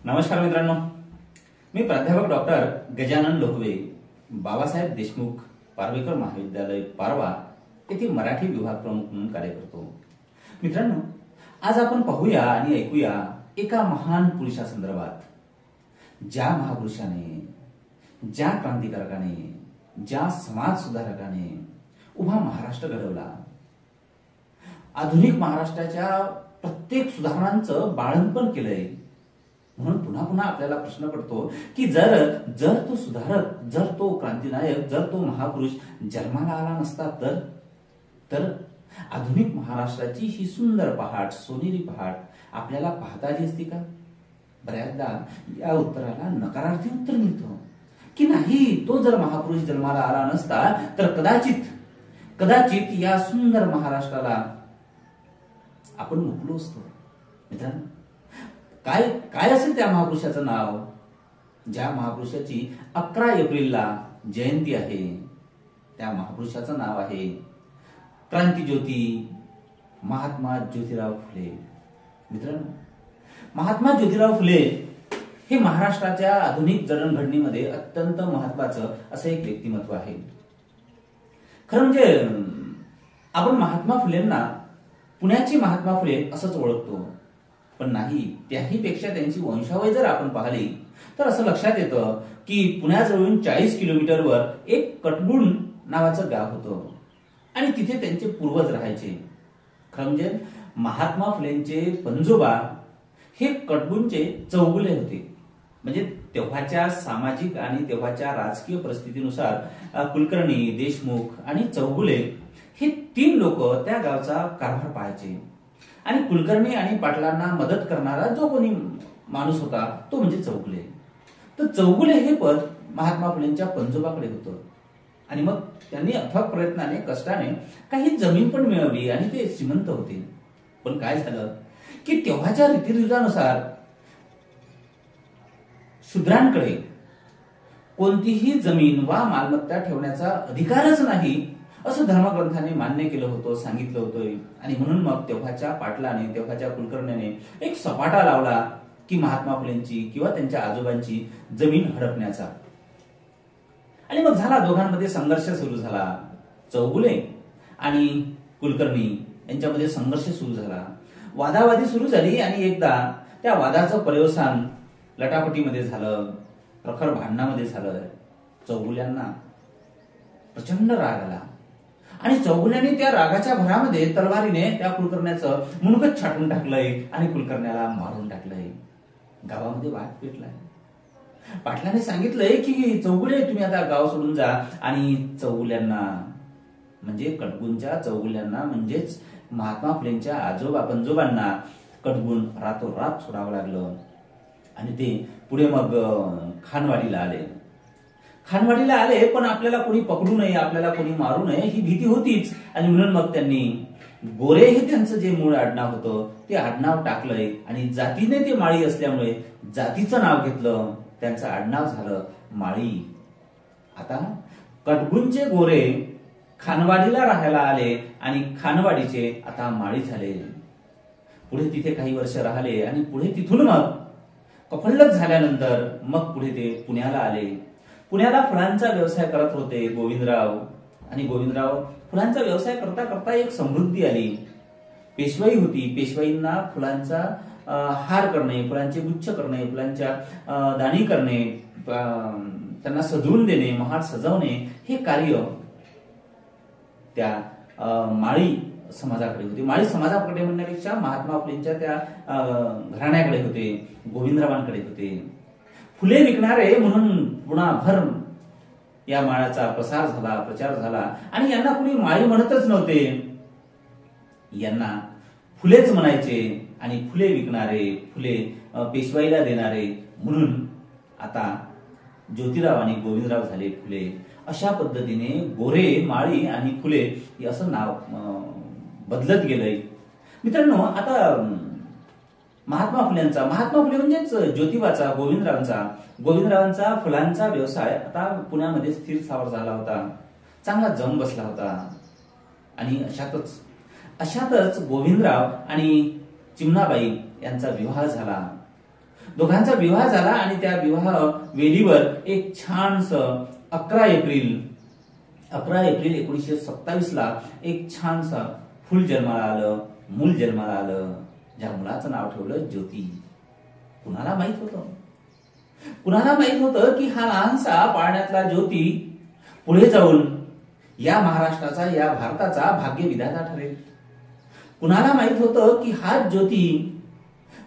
नमस्कार मित्रांनो, मी प्राध्यापक डॉक्टर गजानन लोकवे, बाबासाहेब देशमुख पार्वेकर महाविद्यालय पारवा येथे मराठी विभाग प्रमुख म्हणून कार्य करतो। मित्रांनो, आज आपण पाहूया आणि ऐकूया एका महान पुरुषासंदर्भात, ज्या महापुरुषाने, ज्या क्रांतिकारकाने, ज्या समाज सुधारकाने उभा महाराष्ट्र घडवला। आधुनिक महाराष्ट्राच्या प्रत्येक सुधारणांचं बाळंपण केलंय। म्हणून पुन्हा पुन्हा आपल्याला प्रश्न पडतो की जर तो सुधारक, जर तो क्रांतिनायक, जर तो महापुरुष जन्माला आला नसता तर आधुनिक महाराष्ट्राची ही सुंदर पहाट, सोनेरी पहाट आपल्याला पाहता आली असती का? बऱ्याचदा या उत्तराला नकारार्थी उत्तर मिळतं की नाही, तो जर महापुरुष जन्माला आला नसता तर कदाचित या सुंदर महाराष्ट्राला आपण मुकलो असतो। मित्रांनो, काय असेल त्या महापुरुषाचं नाव, ज्या महापुरुषाची 11 एप्रिलला जयंती आहे? त्या महापुरुषाचं नाव आहे क्रांतिज्योती महात्मा ज्योतिराव फुले। मित्रांनो, महात्मा ज्योतिराव फुले हे महाराष्ट्राच्या आधुनिक जडणघडणीमध्ये अत्यंत महत्वाचं असं एक व्यक्तिमत्व आहे। खरं म्हणजे आपण महात्मा फुलेंना पुण्याची महात्मा फुले असंच ओळखतो, पण नाही, त्याही पेक्षा त्यांची वंशावळ जर आपण पाहिली तर असं लक्षात येतं की पुण्याजवळून 40 किलोमीटरवर एक कटबुण नावाचं गाव होतं आणि तिथे त्यांचे पूर्वज राहायचे। खरं म्हणजे महात्मा फुलेंचे पंजोबा हे कटबुणचे चौगुले होते। म्हणजे तेव्हाच्या सामाजिक आणि तेव्हाच्या राजकीय परिस्थितीनुसार कुलकर्णी, देशमुख आणि चौगुले हे 3 लोक त्या गावचा कारभार पाहायचे आणि कुलकर्णी आणि पाटलांना मदत करणारा जो कोणी माणूस होता तो म्हणजे चौगुले। तर चौगुले हे पद महात्मा फुलेंच्या पंजोबाकडे होतं आणि मग त्यांनी अथक प्रयत्नाने, कष्टाने काही जमीन पण मिळवली आणि ते श्रीमंत होते। पण काय झालं की तेव्हाच्या रीतिरिवाजानुसार शूद्रांकडे कोणतीही जमीन वा मालमत्ता ठेवण्याचा अधिकारच नाही असं धर्मग्रंथाने मान्य केलं होतं, सांगितलं होतं। आणि म्हणून मग तेव्हाच्या पाटलाने, तेव्हाच्या कुलकर्ण्याने एक सपाटा लावला की महात्मा फुलेंची किंवा त्यांच्या आजोबांची जमीन हडपण्याचा। आणि मग झाला, दोघांमध्ये संघर्ष सुरू झाला। चौगुले आणि कुलकर्णी यांच्यामध्ये संघर्ष सुरू झाला, वादावादी सुरू झाली आणि एकदा त्या वादाचं पर्यवसान लटापटीमध्ये झालं, प्रखर भांडणामध्ये झालं। चौगुल्यांना प्रचंड राग आला आणि चौगुल्यांनी त्या रागाच्या भरामध्ये तलवारीने त्या कुलकर्ण्याचं मुंडकच छाटून टाकलंय आणि कुलकर्ण्याला मारून टाकलंय। गावामध्ये वाद पेटलाय। पाटलाने सांगितलंय की चौगुले, तुम्ही आता गाव सोडून जा। आणि चौगुल्यांना म्हणजे कटबुणच्या चौगुल्यांना म्हणजेच महात्मा फुलेंच्या आजोबा पंजोबांना कटबुण रातोरात सोडावं लागलं आणि ते पुढे मग खानवाडीला आले। पण आपल्याला कोणी पकडू नये, आपल्याला कोणी मारू नये ही भीती होतीच। आणि म्हणून मग त्यांनी गोरे हे त्यांचं जे मूळ आडनाव होतं ते आडनाव टाकलंय आणि जातीने ते माळी असल्यामुळे जातीचं नाव घेतलं, त्यांचं आडनाव झालं माळी। आता कटबुणचे गोरे खानवाडीला राहायला आले आणि खानवाडीचे आता माळी झाले। पुढे तिथे काही वर्ष राहिले आणि पुढे तिथून मग कफल्लक झाल्यानंतर मग पुढे ते पुण्याला आले। पुण्याला फुलांचा व्यवसाय करत होते गोविंदराव, आणि गोविंदराव फुलांचा व्यवसाय करता करता एक समृद्धी आली। पेशवाई होती, पेशवाईंना फुलांचा हार करणे, फुलांचे गुच्छ करणे, फुलांच्या दाणी करणे, त्यांना सजवून देणे, महाल सजवणे हे कार्य त्या माळी समाजाकडे होते। माळी समाजाकडे म्हणण्यापेक्षा महात्मा फुलेंच्या त्या घराण्याकडे होते, गोविंदरावांकडे होते। फुले विकणारे म्हणून पुन्हा भर या माळाचा प्रचार झाला आणि यांना कुणी माळी म्हणतच नव्हते, यांना फुलेच म्हणायचे। आणि फुले विकणारे, फुले पेशवाईला देणारे म्हणून आता ज्योतिराव आणि गोविंदराव झाले फुले। अशा पद्धतीने गोरे, माळी आणि फुले हे असं नाव बदलत गेलंय। मित्रांनो, आता महात्मा फुले म्हणजेच ज्योतिबाचा, गोविंदरावांचा फुलांचा व्यवसाय आता पुण्यामध्ये स्थिर स्थावर झाला होता, चांगला जम बसला होता। आणि अशातच गोविंदराव आणि चिमणाबाई यांचा विवाह झाला। दोघांचा विवाह झाला आणि त्या विवाह वेळीवर एक छानस 11 एप्रिल 1927 एक छानसा फुल जन्माला आलं, मूल जन्माला आलं. ज्या मुलाचं नाव ठेवलं ज्योती. कुणाला माहित होतं की हा लहानसा पाळण्यातला ज्योती पुढे जाऊन या महाराष्ट्राचा, या भारताचा भाग्यविधाता ठरेल. कुणाला माहित होतं की हा ज्योती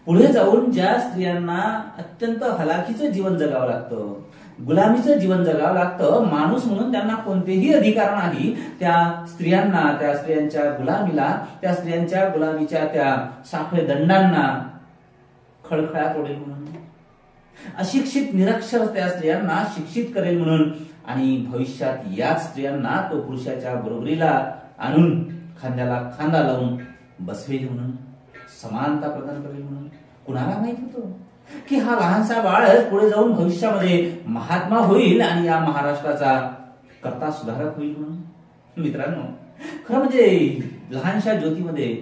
पुढे जाऊन ज्या स्त्रियांना अत्यंत हलाखीचं जीवन जगावं लागतं, गुलामीचं जीवन जगावं लागतं, माणूस म्हणून त्यांना कोणतेही अधिकार नाही, त्या स्त्रियांना, त्या स्त्रियांच्या गुलामीला, त्या स्त्रियांच्या गुलामीच्या त्या साखळे दंडांना खळखळा तोडेल म्हणून, अशिक्षित निरक्षर त्या स्त्रियांना शिक्षित करेल म्हणून, आणि भविष्यात याच स्त्रियांना तो पुरुषाच्या बरोबरीला आणून खांद्याला खांदा लावून बसवेल म्हणून, समानता प्रदान करेल म्हणून. कुणाला माहित होतं की हा लहानसा बाळ पुढे जाऊन भविष्यामध्ये महात्मा होईल आणि या महाराष्ट्राचा कर्ता सुधारक होईल म्हणून. मित्रांनो, खरं म्हणजे लहानशा ज्योतीमध्ये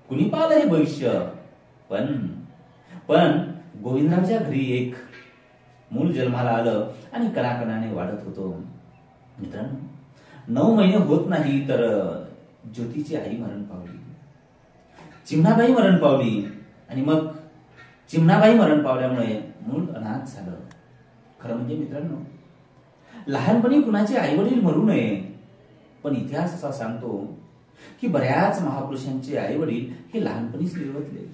कुणी पाहिलं हे भविष्य? पण गोविंदरावच्या घरी एक मूल जन्माला आलं आणि कणाकणाने वाढत होतो. मित्रांनो, 9 महिने होत नाही तर ज्योतीची आई मरण पावली, चिमणाबाई मरण पावली, आणि मग चिमणाबाई मरण पावल्यामुळे मूल अनाथ झालं. खरं म्हणजे मित्रांनो, लहानपणी कुणाचे आई वडील मरू नये, पण इतिहास असा सांगतो की बऱ्याच महापुरुषांचे आई वडील हे लहानपणीच निर्वतले.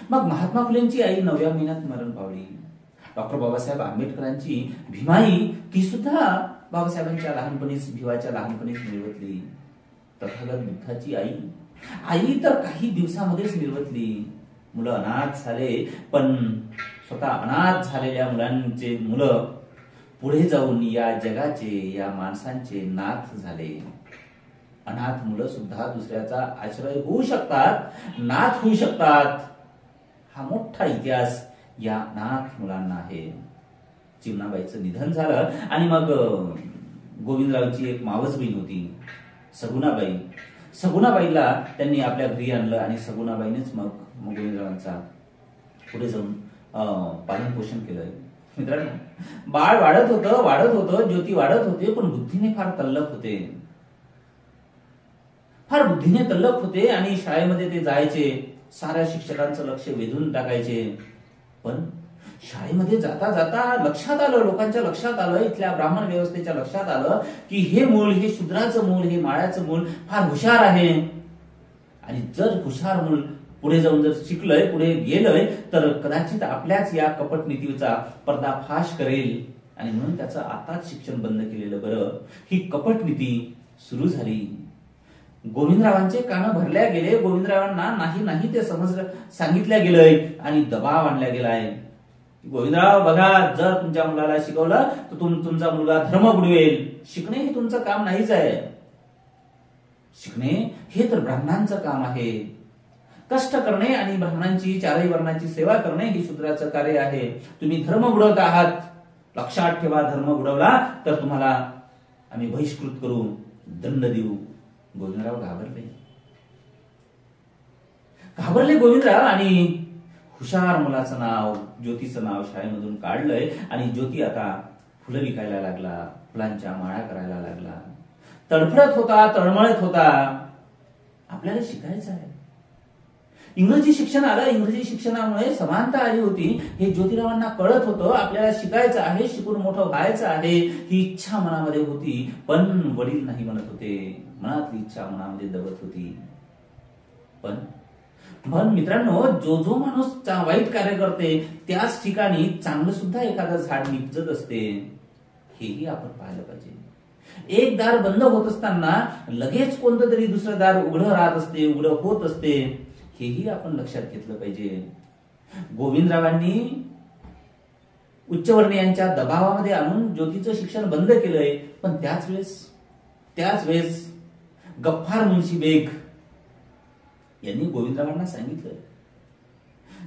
मग महात्मा फुलेंची आई 9व्या महिन्यात मरण पावली. डॉक्टर बाबासाहेब आंबेडकरांची भीमाई ती सुद्धा बाबासाहेबांच्या लहानपणीच, भिवाच्या लहानपणीच निर्वतली. तथागत बुद्धाची आई तर काही दिवसामध्येच निर्वतली. मुलं अनाथ झाले, पण स्वतः अनाथ झालेल्या मुलांचे मुलं पुढे जाऊन या जगाचे, या माणसांचे नाथ झाले. अनाथ मुलं सुद्धा दुसऱ्याचा आश्रय होऊ शकतात, नाथ होऊ शकतात. हा मोठा इतिहास या नाथ मुलांना आहे. चिमणाबाईचं निधन झालं आणि मग गोविंदरावची एक मावस बहीण होती, सगुणाबाई. सगुणाबाईला त्यांनी आपल्या घरी आणलं आणि सगुणाबाईनेच मग गोविंदरावांचा पुढे जाऊन पालन पोषण केलं. मित्रांनो, बाळ वाढत होतं, ज्योती वाढत होते, पण बुद्धीने फार तल्लख होते आणि शाळेमध्ये ते जायचे, साऱ्या शिक्षकांचं लक्ष वेधून टाकायचे. पण शाळेमध्ये जाता जाता लोकांच्या लक्षात आलं, इथल्या ब्राह्मण व्यवस्थेच्या लक्षात आलं की हे मूल, हे शूद्राचं मूल, हे माळ्याचं मूल फार हुशार आहे. आणि जर हुशार मूल पुढे जाऊन जर शिकलंय, पुढे गेलंय, तर कदाचित आपल्याच या कपट नीतीचा पर्दाफाश करेल, आणि म्हणून त्याचं आताच शिक्षण बंद केलेलं बरं. ही कपट नीती सुरू झाली. गोविंदरावांचे कान भरल्या गेले. गोविंदरावांना नाही ते सांगितल्या गेलंय आणि दबाव आणला गेलाय. गोविंदराव बघा, जर तुमच्या मुलाला शिकवलं तर तुमचा मुलगा धर्म बुडवेल. शिकणे हे तुमचं काम नाहीच आहे. शिकणे हे तर ब्राह्मणांचं काम आहे. कष्ट करणे आणि ब्राह्मणांची, चारही वर्णाची सेवा करणे हे शूद्राचं कार्य आहे. तुम्ही धर्म बुडवत आहात. लक्षात ठेवा, धर्म बुडवला तर तुम्हाला आम्ही बहिष्कृत करू, दंड देऊ. गोविंदराव घाबरले गोविंदराव आणि हुशार मुलाचं नाव, ज्योतीचं नाव शाळेमधून काढलंय आणि ज्योती आता फुलं विकायला लागला, फुलांच्या माळा करायला लागला. तडफडत होता, तळमळत होता. आपल्याला शिकायचं आहे. इंग्रजी शिक्षण आलं, इंग्रजी शिक्षणामुळे समानता आली होती, हे ज्योतिरावांना कळत होतं. आपल्याला शिकायचं आहे, शिकून मोठं व्हायचं आहे, ही इच्छा मनामध्ये होती. पण वडील नाही म्हणत होते. मनातली इच्छा मनामध्ये दबत होती. पण मित्रांनो, जो माणूस वाईट कार्य करते त्याच ठिकाणी चांगलं सुद्धा एखादं झाड निपजत असते, हेही आपण पाहिलं पाहिजे. एक दार बंद होत असताना लगेच कोणतं तरी दुसरं दार उघडं राहत असते, उघडं होत असते, हेही आपण लक्षात घेतलं पाहिजे. गोविंदरावांनी उच्चवर्णीयांच्या दबावामध्ये आणून ज्योतीचं शिक्षण बंद केलंय. पण त्याच वेळेस गफ्फार मुन्शी बेग यांनी गोविंदरावांना सांगितलं,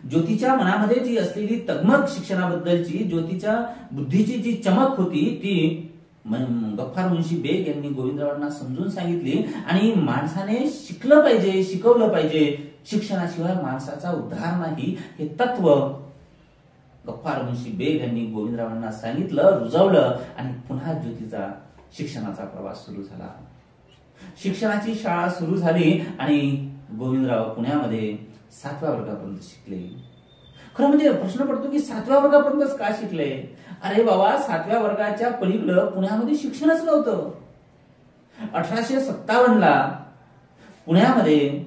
ज्योतीच्या मनामध्ये जी असलेली तगमग शिक्षणाबद्दलची, ज्योतीच्या बुद्धीची जी चमक होती, ती गफ्फार मुन्शी बेग यांनी गोविंदरावांना समजून सांगितली. आणि माणसाने शिकलं पाहिजे, शिकवलं पाहिजे. शिक्षणाशिवाय माणसाचा उद्धार नाही, हे तत्व गफ्फार मुन्शी बेग यांनी गोविंदरावांना सांगितलं, रुजवलं आणि पुन्हा ज्योतीचा शिक्षणाचा प्रवास सुरू झाला. शिक्षणाची शाळा सुरू झाली आणि गोविंदराव पुण्यामध्ये 7व्या वर्गापर्यंत शिकले. खरं म्हणजे प्रश्न पडतो की 7व्या वर्गापर्यंतच का शिकले? अरे बाबा, 7व्या वर्गाच्या पलीकडं पुण्यामध्ये शिक्षणच नव्हतं. 1857ला पुण्यामध्ये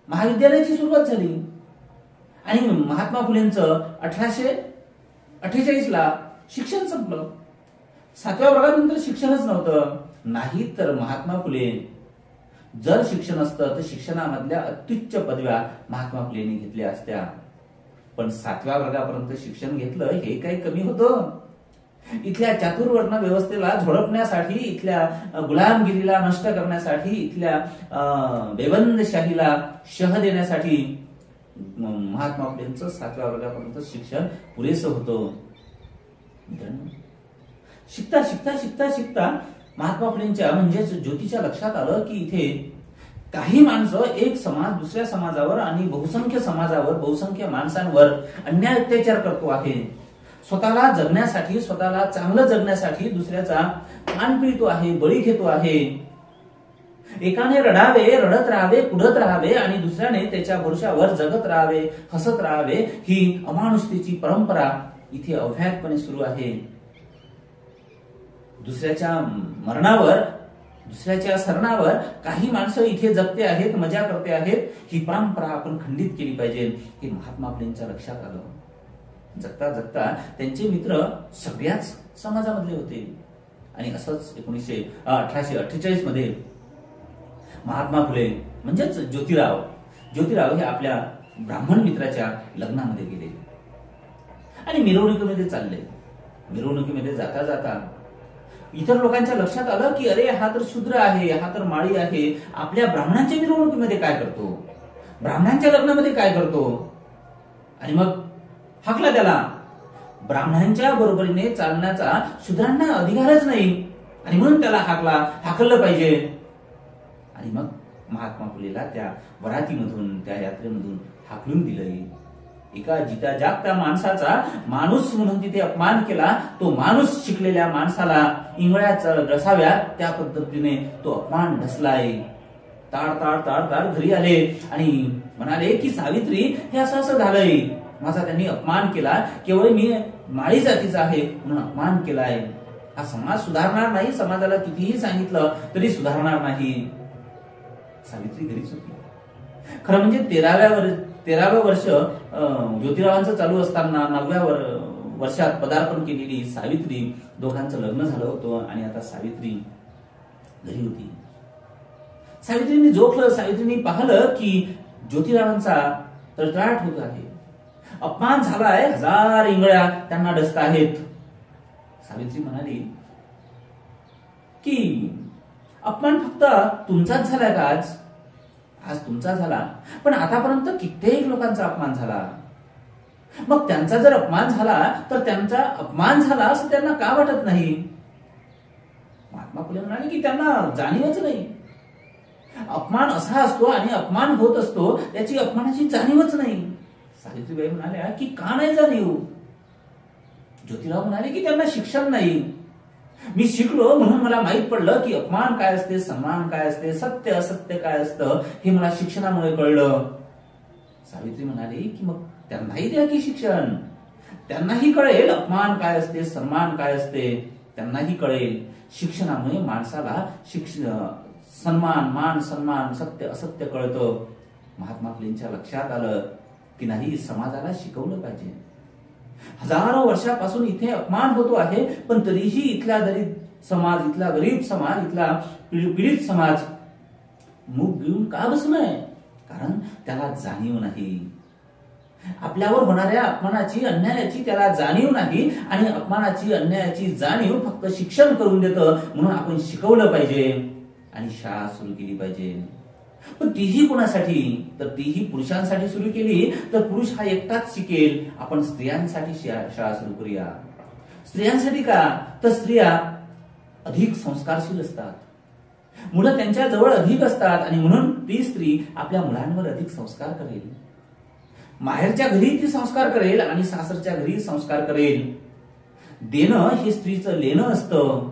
महाविद्यालयाची सुरुवात झाली आणि महात्मा फुलेंचं 1848ला शिक्षण संपलं. 7व्या वर्गानंतर शिक्षणच नव्हतं. नाही तर महात्मा फुले जर शिक्षण असतं तर शिक्षणामधल्या अत्युच्च पदव्या महात्मा फुलेंनी घेतल्या असत्या. पण 7व्या वर्गापर्यंत शिक्षण घेतलं हे काही कमी होतं? इथल्या चातुर्वर्ण व्यवस्थेला झोडपण्यासाठी, इथल्या गुलामगिरीला नष्ट करण्यासाठी, इथल्या बेबंदशाहीला शह देण्यासाठी महात्मा फुलेंचं 7व्या वर्गापर्यंत शिक्षण पुरेसं होतं. मित्रांनो, शिकता शिकता शिकता शिकता महात्मा फुलेंच्या म्हणजेच ज्योतीच्या लक्षात आलं की इथे काही माणसं एक समाज दुसऱ्या समाजावर आणि बहुसंख्य समाजावर, बहुसंख्य माणसांवर अन्याय अत्याचार करतो आहे. स्वतःला जगण्यासाठी, स्वतःला चांगलं जगण्यासाठी दुसऱ्याचा प्राण पिळतो आहे, बळी घेतो आहे. एकाने रडावे, रडत राहावे, कुढत राहावे आणि दुसऱ्याने त्याच्या भरोशावर जगत राहावे, हसत राहावे, ही अमानुषतेची परंपरा इथे अव्याहतपणे सुरू आहे. दुसऱ्याच्या मरणावर, दुसऱ्याच्या सरणावर काही माणसं इथे जगते आहेत, मजा करते आहेत. ही परंपरा आपण खंडित केली पाहिजे हे महात्मा फुलेंच्या लक्षात आलं. जगता जगता त्यांचे मित्र सगळ्याच समाजामधले होते आणि असंच 1848 मध्ये महात्मा फुले म्हणजेच ज्योतिराव हे आपल्या ब्राह्मण मित्राच्या लग्नामध्ये गेले आणि मिरवणुकीमध्ये चालले. मिरवणुकीमध्ये जाता जाता इतर लोकांच्या लक्षात आलं की अरे, हा तर शूद्र आहे, हा तर माळी आहे, आपल्या ब्राह्मणांच्या मिरवणुकीमध्ये काय करतो, ब्राह्मणांच्या लग्नामध्ये काय करतो. आणि मग हाकला त्याला. ब्राह्मणांच्या बरोबरीने चालण्याचा शूद्रांना अधिकारच नाही आणि म्हणून त्याला हाकललं पाहिजे. आणि मग महात्मा फुलेला त्या वरातीमधून, त्या यात्रेमधून हाकलून दिलंय. एका जिता जागत्या माणसाचा माणूस म्हणून तिथे अपमान केला. तो माणूस शिकलेल्या माणसाला इंगळ्याच डसाव्यात त्या पद्धतीने तो अपमान ढसलाय. ताड ताड ताड ताड घरी आले आणि म्हणाले की सावित्री, हे असं असं झालंय, माझा त्यांनी अपमान केला, केवळ मी माळी जातीचा आहे म्हणून अपमान केलाय. हा समाज सुधारणार नाही, समाजाला कितीही सांगितलं तरी सुधारणार नाही. सावित्री घरीच होती. खरं म्हणजे 13व्या वर्ष ज्योतिरावांचं चालू असताना 9व्या वर्षात पदार्पण केलेली सावित्री, दोघांचं लग्न झालं होतं आणि आता सावित्री घरी होती. सावित्रीने जोखलं, सावित्रीने पाहिलं की ज्योतिरावांचा तळतळाट होत आहे, अपमान झालाय, 1000 इंगळ्या त्यांना डसत आहेत. सावित्री म्हणाली की अपमान फक्त तुमचाच झालाय का? आज तुमचा झाला, पण आतापर्यंत कित्येक लोकांचा अपमान झाला. मग त्यांचा जर अपमान झाला तर त्यांचा अपमान झाला असं त्यांना का वाटत नाही? महात्मा फुले म्हणाले की त्यांना जाणीवच नाही. अपमान असा असतो आणि अपमान होत असतो, त्याची अपमानाची जाणीवच नाही. सावित्रीबाई म्हणाल्या की का नाही जाणीव? ज्योतिराव म्हणाले की त्यांना शिक्षण नाही. मी शिकलो म्हणून मला माहित पडलं की अपमान काय असते, सन्मान काय असते, सत्य असत्य काय असतं, हे मला शिक्षणामुळे कळलं. सावित्री म्हणाली की मग त्यांनाही द्या की शिक्षण, त्यांनाही कळेल अपमान काय असते, सन्मान काय असते, त्यांनाही कळेल. शिक्षणामुळे माणसाला सन्मान, मान सन्मान, सत्य असत्य कळतं. महात्मा फुलेंच्या लक्षात आलं की नाही, समाजाला शिकवलं पाहिजे. हजारो वर्षापासून इथे अपमान होतो आहे, पण तरीही इथला दलित समाज, इथला गरीब समाज, इथला पीडित समाज मूग घेऊन का बसलाय? कारण त्याला जाणीव नाही. आपल्यावर होणाऱ्या अपमानाची, अन्यायाची त्याला जाणीव नाही आणि अपमानाची, अन्यायाची जाणीव फक्त शिक्षण करून देतं. म्हणून आपण शिकवलं पाहिजे आणि शाळा सुरू केली पाहिजे. पण तीही कोणासाठी? तर तीही पुरुषांसाठी सुरू केली तर पुरुष हा एकटाच शिकेल. आपण स्त्रियांसाठी शाळा सुरू करूया. स्त्रियांसाठी का? तर स्त्रिया अधिक संस्कारशील असतात, मुलं त्यांच्या जवळ अधिक असतात आणि म्हणून ती स्त्री आपल्या मुलांवर अधिक संस्कार करेल. माहेरच्या घरी ती संस्कार करेल आणि सासरच्या घरी संस्कार करेल. देणं हे स्त्रीचं लेणं असतं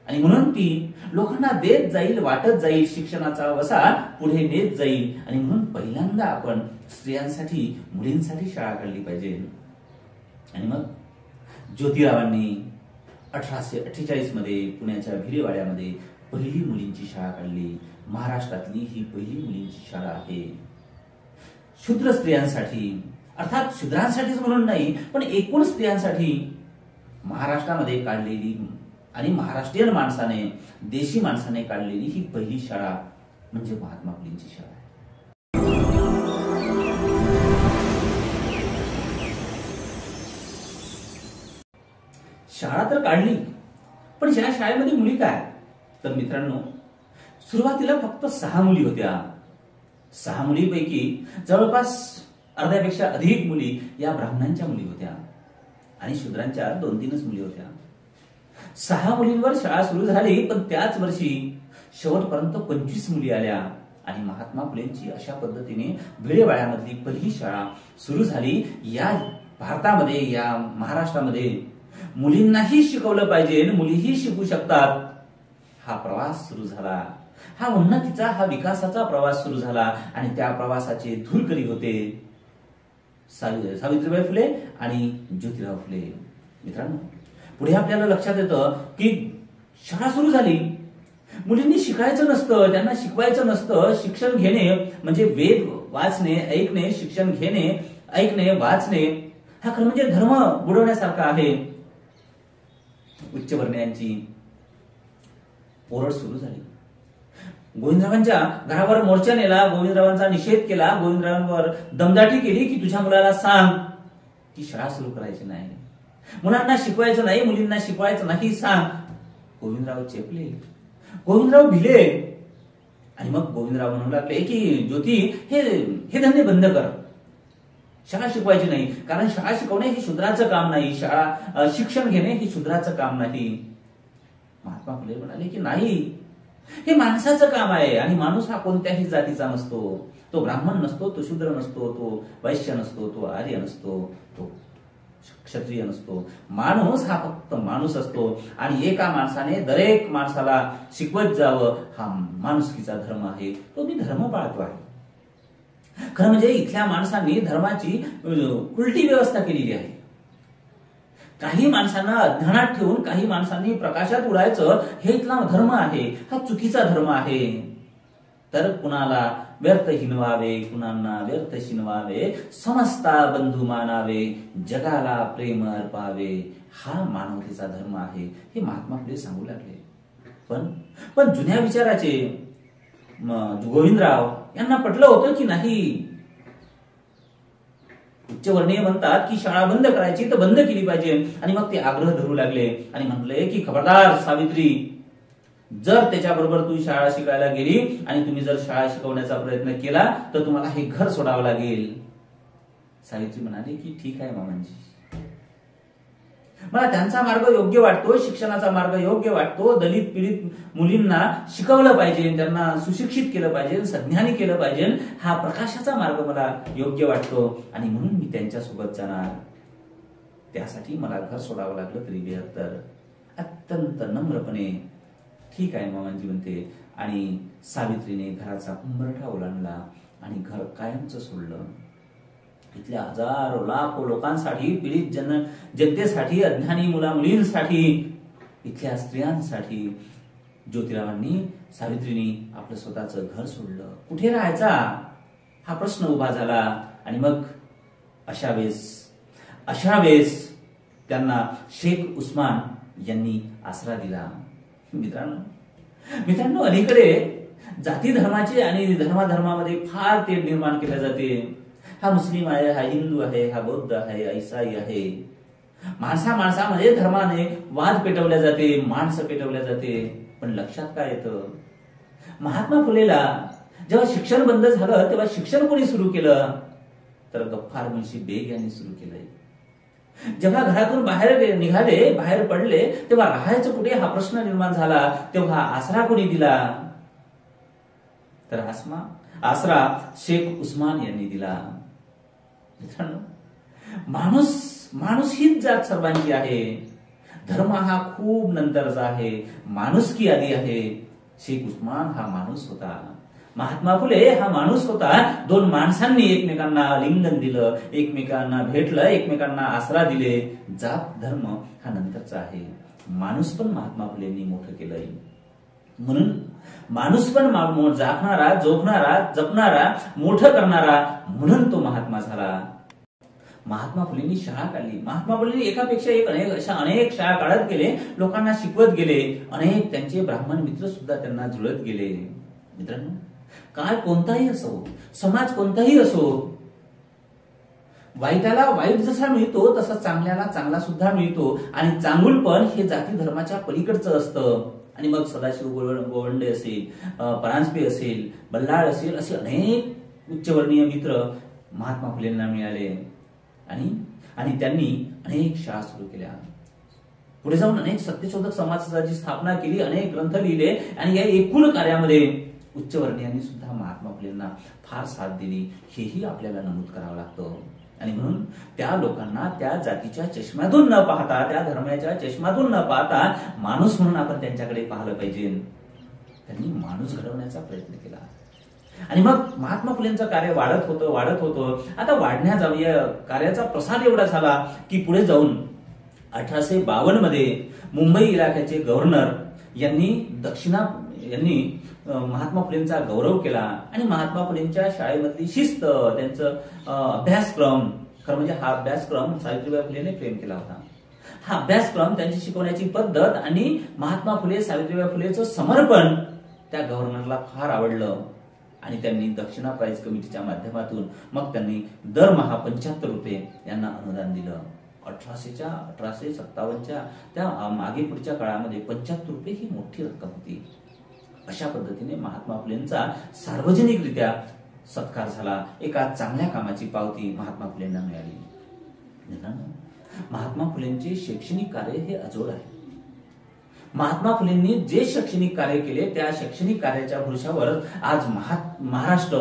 आणि म्हणून ती लोकांना देत जाईल, वाटत जाईल, शिक्षणाचा वसा पुढे नेत जाईल. आणि म्हणून पहिल्यांदा आपण स्त्रियांसाठी, मुलींसाठी शाळा काढली पाहिजे. आणि मग ज्योतिरावांनी 1848 मध्ये पुण्याच्या भिडेवाड्यामध्ये पहिली मुलींची शाळा काढली. महाराष्ट्रातली ही पहिली मुलींची शाळा आहे. शूद्र स्त्रियांसाठी, अर्थात शूद्रांसाठीच म्हणून नाही, पण एकूण स्त्रियांसाठी महाराष्ट्रामध्ये काढलेली आणि महाराष्ट्रीयन माणसाने, देशी माणसाने काढलेली ही पहिली शाळा म्हणजे महात्मा फुलेंची शाळा आहे. शाळा तर काढली, पण या शाळेमध्ये मुली काय? तर मित्रांनो, सुरुवातीला फक्त 6 मुली होत्या. 6 मुलीपैकी जवळपास अर्ध्यापेक्षा अधिक मुली या ब्राह्मणांच्या मुली होत्या आणि शूद्रांच्या 2-3च मुली होत्या. 6 मुलींवर शाळा सुरू झाली, पण त्याच वर्षी शेवटपर्यंत 25 मुली आल्या आणि महात्मा फुलेंची अशा पद्धतीने भिडेवाड्यामधली पहिली शाळा सुरू झाली. या भारतामध्ये, या महाराष्ट्रामध्ये मुलींनाही शिकवलं पाहिजे, मुलीही शिकू शकतात, हा प्रवास सुरू झाला. हा उन्नतीचा, हा विकासाचा प्रवास सुरू झाला आणि त्या प्रवासाचे धुरकरी होते सावित्रीबाई फुले आणि ज्योतिराव फुले. मित्रांनो, पुढे आपल्याला लक्षात येतं की शाळा सुरू झाली, मुलींनी शिकायचं नसतं, त्यांना शिकवायचं नसतं. शिक्षण घेणे म्हणजे वेद वाचणे, ऐकणे, शिक्षण घेणे, ऐकणे, वाचणे हा खरं म्हणजे धर्म बुडवण्यासारखा आहे. उच्चवर्णीयांची ओरड सुरू झाली. गोविंदरावांच्या घरावर मोर्चा नेला, गोविंदरावांचा निषेध केला, गोविंदरावांवर दमदाटी केली की तुझ्या मुलाला सांग की शाळा सुरू करायची नाही, मुलांना शिकवायचं नाही, मुलींना शिकवायचं नाही, सांग. गोविंदराव चेपले, गोविंदराव भिले आणि मग गोविंदराव म्हणू लागले की ज्योती, हे धंदे बंद कर, शाळा शिकवायची नाही, कारण शाळा शिकवणे हे शूद्राचं काम नाही, शाळा शिक्षण घेणे हे शूद्राचं काम नाही. महात्मा फुले म्हणाले की नाही, हे माणसाचं काम आहे आणि माणूस हा कोणत्याही जातीचा नसतो. तो ब्राह्मण नसतो, तो शूद्र नसतो, तो वैश्य नसतो, तो आर्य नसतो, तो क्षत्रिय नसतो. माणूस हा फक्त माणूस असतो आणि एका माणसाने दरेक माणसाला शिकवत जावं, हा माणुसकीचा धर्म आहे. तो मी धर्म पाळतो आहे. खरं म्हणजे इथल्या माणसांनी धर्माची उलटी व्यवस्था केलेली आहे. काही माणसांना अज्ञानात ठेवून काही माणसांनी प्रकाशात उडायचं, हे इथला धर्म आहे, हा चुकीचा धर्म आहे. तर कुणाला व्यर्थ हिनवावे, कुणांना व्यर्थ शिनवावे, समस्ता बंधू मानावे, जगाला प्रेम अर्पावे, हा मानवतेचा धर्म आहे, हे महात्मा फुले सांगू लागले. पण जुन्या विचाराचे गोविंदराव यांना पटलं होतं की नाही. उच्चवर्णीय म्हणतात की शाळा बंद करायची तर बंद केली पाहिजे आणि मग ते आग्रह धरू लागले आणि म्हटले की खबरदार सावित्री, जर त्याच्याबरोबर तू शाळा शिकायला गेली आणि तुम्ही जर शाळा शिकवण्याचा प्रयत्न केला तर तुम्हाला हे घर सोडावं लागेल. सावित्री म्हणाली की ठीक आहे मामांजी, मला त्यांचा मार्ग योग्य वाटतो, शिक्षणाचा मार्ग योग्य वाटतो. दलित पीडित मुलींना शिकवलं पाहिजे, त्यांना सुशिक्षित केलं पाहिजे, सज्ञानी केलं पाहिजे, हा प्रकाशाचा मार्ग मला योग्य वाटतो आणि म्हणून मी त्यांच्यासोबत जाणार. त्यासाठी मला घर सोडावं लागलं तरी बेहत्तर. अत्यंत नम्रपणे ठीक आहे मामांजी म्हणते आणि सावित्रीने घराचा उंबरठा ओलांडला आणि घर कायमचं सोडलं. इथल्या हजारो लाखो लोकांसाठी, पीडित जनतेसाठी, अज्ञानी मुला मुलींसाठी, इथल्या स्त्रियांसाठी ज्योतिरावांनी, सावित्रीने आपलं स्वतःचं घर सोडलं. कुठे राहायचा हा प्रश्न उभा झाला आणि मग अशा वेळेस त्यांना शेख उस्मान यांनी आसरा दिला. मित्रांनो, अलीकडे जाती धर्माचे आणि धर्मामध्ये फार तेढ निर्माण केले जाते. हा मुस्लिम आहे, हा हिंदू आहे, हा बौद्ध आहे, ईसाई आहे. माणसामध्ये धर्माने वाद पेटवल्या जाते, माणसं पेटवल्या जाते. पण लक्षात काय येतं, महात्मा फुलेला जेव्हा शिक्षण बंद झालं तेव्हा शिक्षण कोणी सुरू केलं तर गफ्फार मुन्शी बेग यांनी सुरू केलंय. जेव्हा घरातून बाहेर निघाले, बाहेर पडले, तेव्हा राहायचं कुठे हा प्रश्न निर्माण झाला. तेव्हा आसरा कोणी दिला तर आसरा शेख उस्मान यांनी दिला. मित्रांनो, माणूस हीच जात सर्वांची आहे. धर्म हा खूप नंतरचा आहे, माणुसकी आधी आहे. शेख उस्मान हा माणूस होता, महात्मा फुले हा माणूस होता. दोन माणसांनी एकमेकांना आलिंगन दिलं, एकमेकांना भेटलं, एकमेकांना आसरा दिले. जात धर्म हा नंतरचा आहे, माणूस पण महात्मा फुलेंनी मोठं केलंय. म्हणून माणूस पण जागणारा, जोगणारा, जपणारा, मोठं करणारा, म्हणून तो महात्मा झाला. महात्मा फुलेंनी शाळा काढली. महात्मा फुलेंनी एकापेक्षा एक अनेक शाळा काढत गेले, लोकांना शिकवत गेले. अनेक त्यांचे ब्राह्मण मित्र सुद्धा त्यांना जुळत गेले. मित्रांनो, काय कोणताही असो, समाज कोणताही असो, वाईटाला वाईट जसा मिळतो तसा चांगल्याला चांगला सुद्धा मिळतो. आणि चांगुलपण हे जाती धर्माच्या पलीकडचं असतं. आणि मग सदाशिव गोवंडे असेल, परांजपे असेल, बल्लाळ असेल, असे अनेक उच्चवर्णीय मित्र महात्मा फुलेंना मिळाले. आणि त्यांनी अनेक शाळा सुरू केल्या. पुढे जाऊन अनेक सत्यशोधक समाजाची स्थापना केली, अनेक ग्रंथ लिहिले. आणि या एकूण कार्यामध्ये उच्चवर्णीयांनी सुद्धा महात्मा फुलेंना फार साथ दिली, हेही आपल्याला नमूद करावं लागतं. आणि म्हणून त्या लोकांना त्या जातीच्या चष्म्यातून न पाहता, त्या धर्माच्या चष्म्यातून न पाहता, माणूस म्हणून आपण त्यांच्याकडे पाहिलं पाहिजे. त्यांनी माणूस घडवण्याचा प्रयत्न केला. आणि मग महात्मा फुलेंचं कार्य वाढत होतं. आता वाढण्या कार्याचा प्रसार एवढा झाला की पुढे जाऊन 1852 मध्ये मुंबई इलाख्याचे गव्हर्नर यांनी महात्मा फुलेंचा गौरव केला. आणि महात्मा फुलेंच्या शाळेमधली शिस्त, त्यांचं अभ्यासक्रम, खरं म्हणजे हा अभ्यासक्रम सावित्रीबाई फुलेंनी फ्रेम केला होता. हा अभ्यासक्रम, त्यांची शिकवण्याची पद्धत आणि महात्मा फुले, सावित्रीबाई फुलेचं समर्पण त्या गव्हर्नरला फार आवडलं. आणि त्यांनी दक्षिणा प्राईज कमिटीच्या माध्यमातून मग त्यांनी दरमहा 75 रुपये यांना अनुदान दिलं. 1857च्या त्या मागे पुढच्या काळामध्ये 75 रुपये ही मोठी रक्कम होती. अशा पद्धतीने महात्मा फुलेंचा सार्वजनिकरित्या सत्कार झाला. एका चांगल्या कामाची पावती महात्मा फुलेंना मिळाली. महात्मा फुलेंचे शैक्षणिक कार्य हे अजोड आहे. महात्मा फुलेंनी जे शैक्षणिक कार्य केले, त्या शैक्षणिक कार्याच्या भरोशावर आज महाराष्ट्र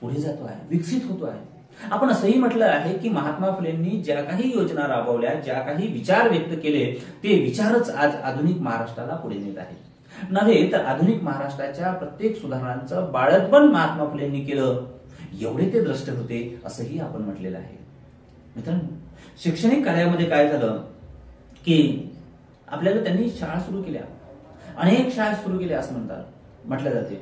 पुढे जातो आहे, विकसित होतो आहे. आपण असंही म्हटलं आहे की महात्मा फुलेंनी ज्या काही योजना राबवल्या, ज्या काही विचार व्यक्त केले, ते विचारच आज आधुनिक महाराष्ट्राला पुढे नेत आहेत. नव्हे तर आधुनिक महाराष्ट्राच्या प्रत्येक सुधारणांचं बाळंतपण महात्मा फुलेंनी केलं, एवढे ते द्रष्टे होते, असंही आपण म्हटलेलं आहे. मित्रांनो, शैक्षणिक कार्यामध्ये काय झालं की आपल्याला त्यांनी शाळा सुरू केल्या, अनेक शाळा सुरू केल्या असं म्हटलं जाते.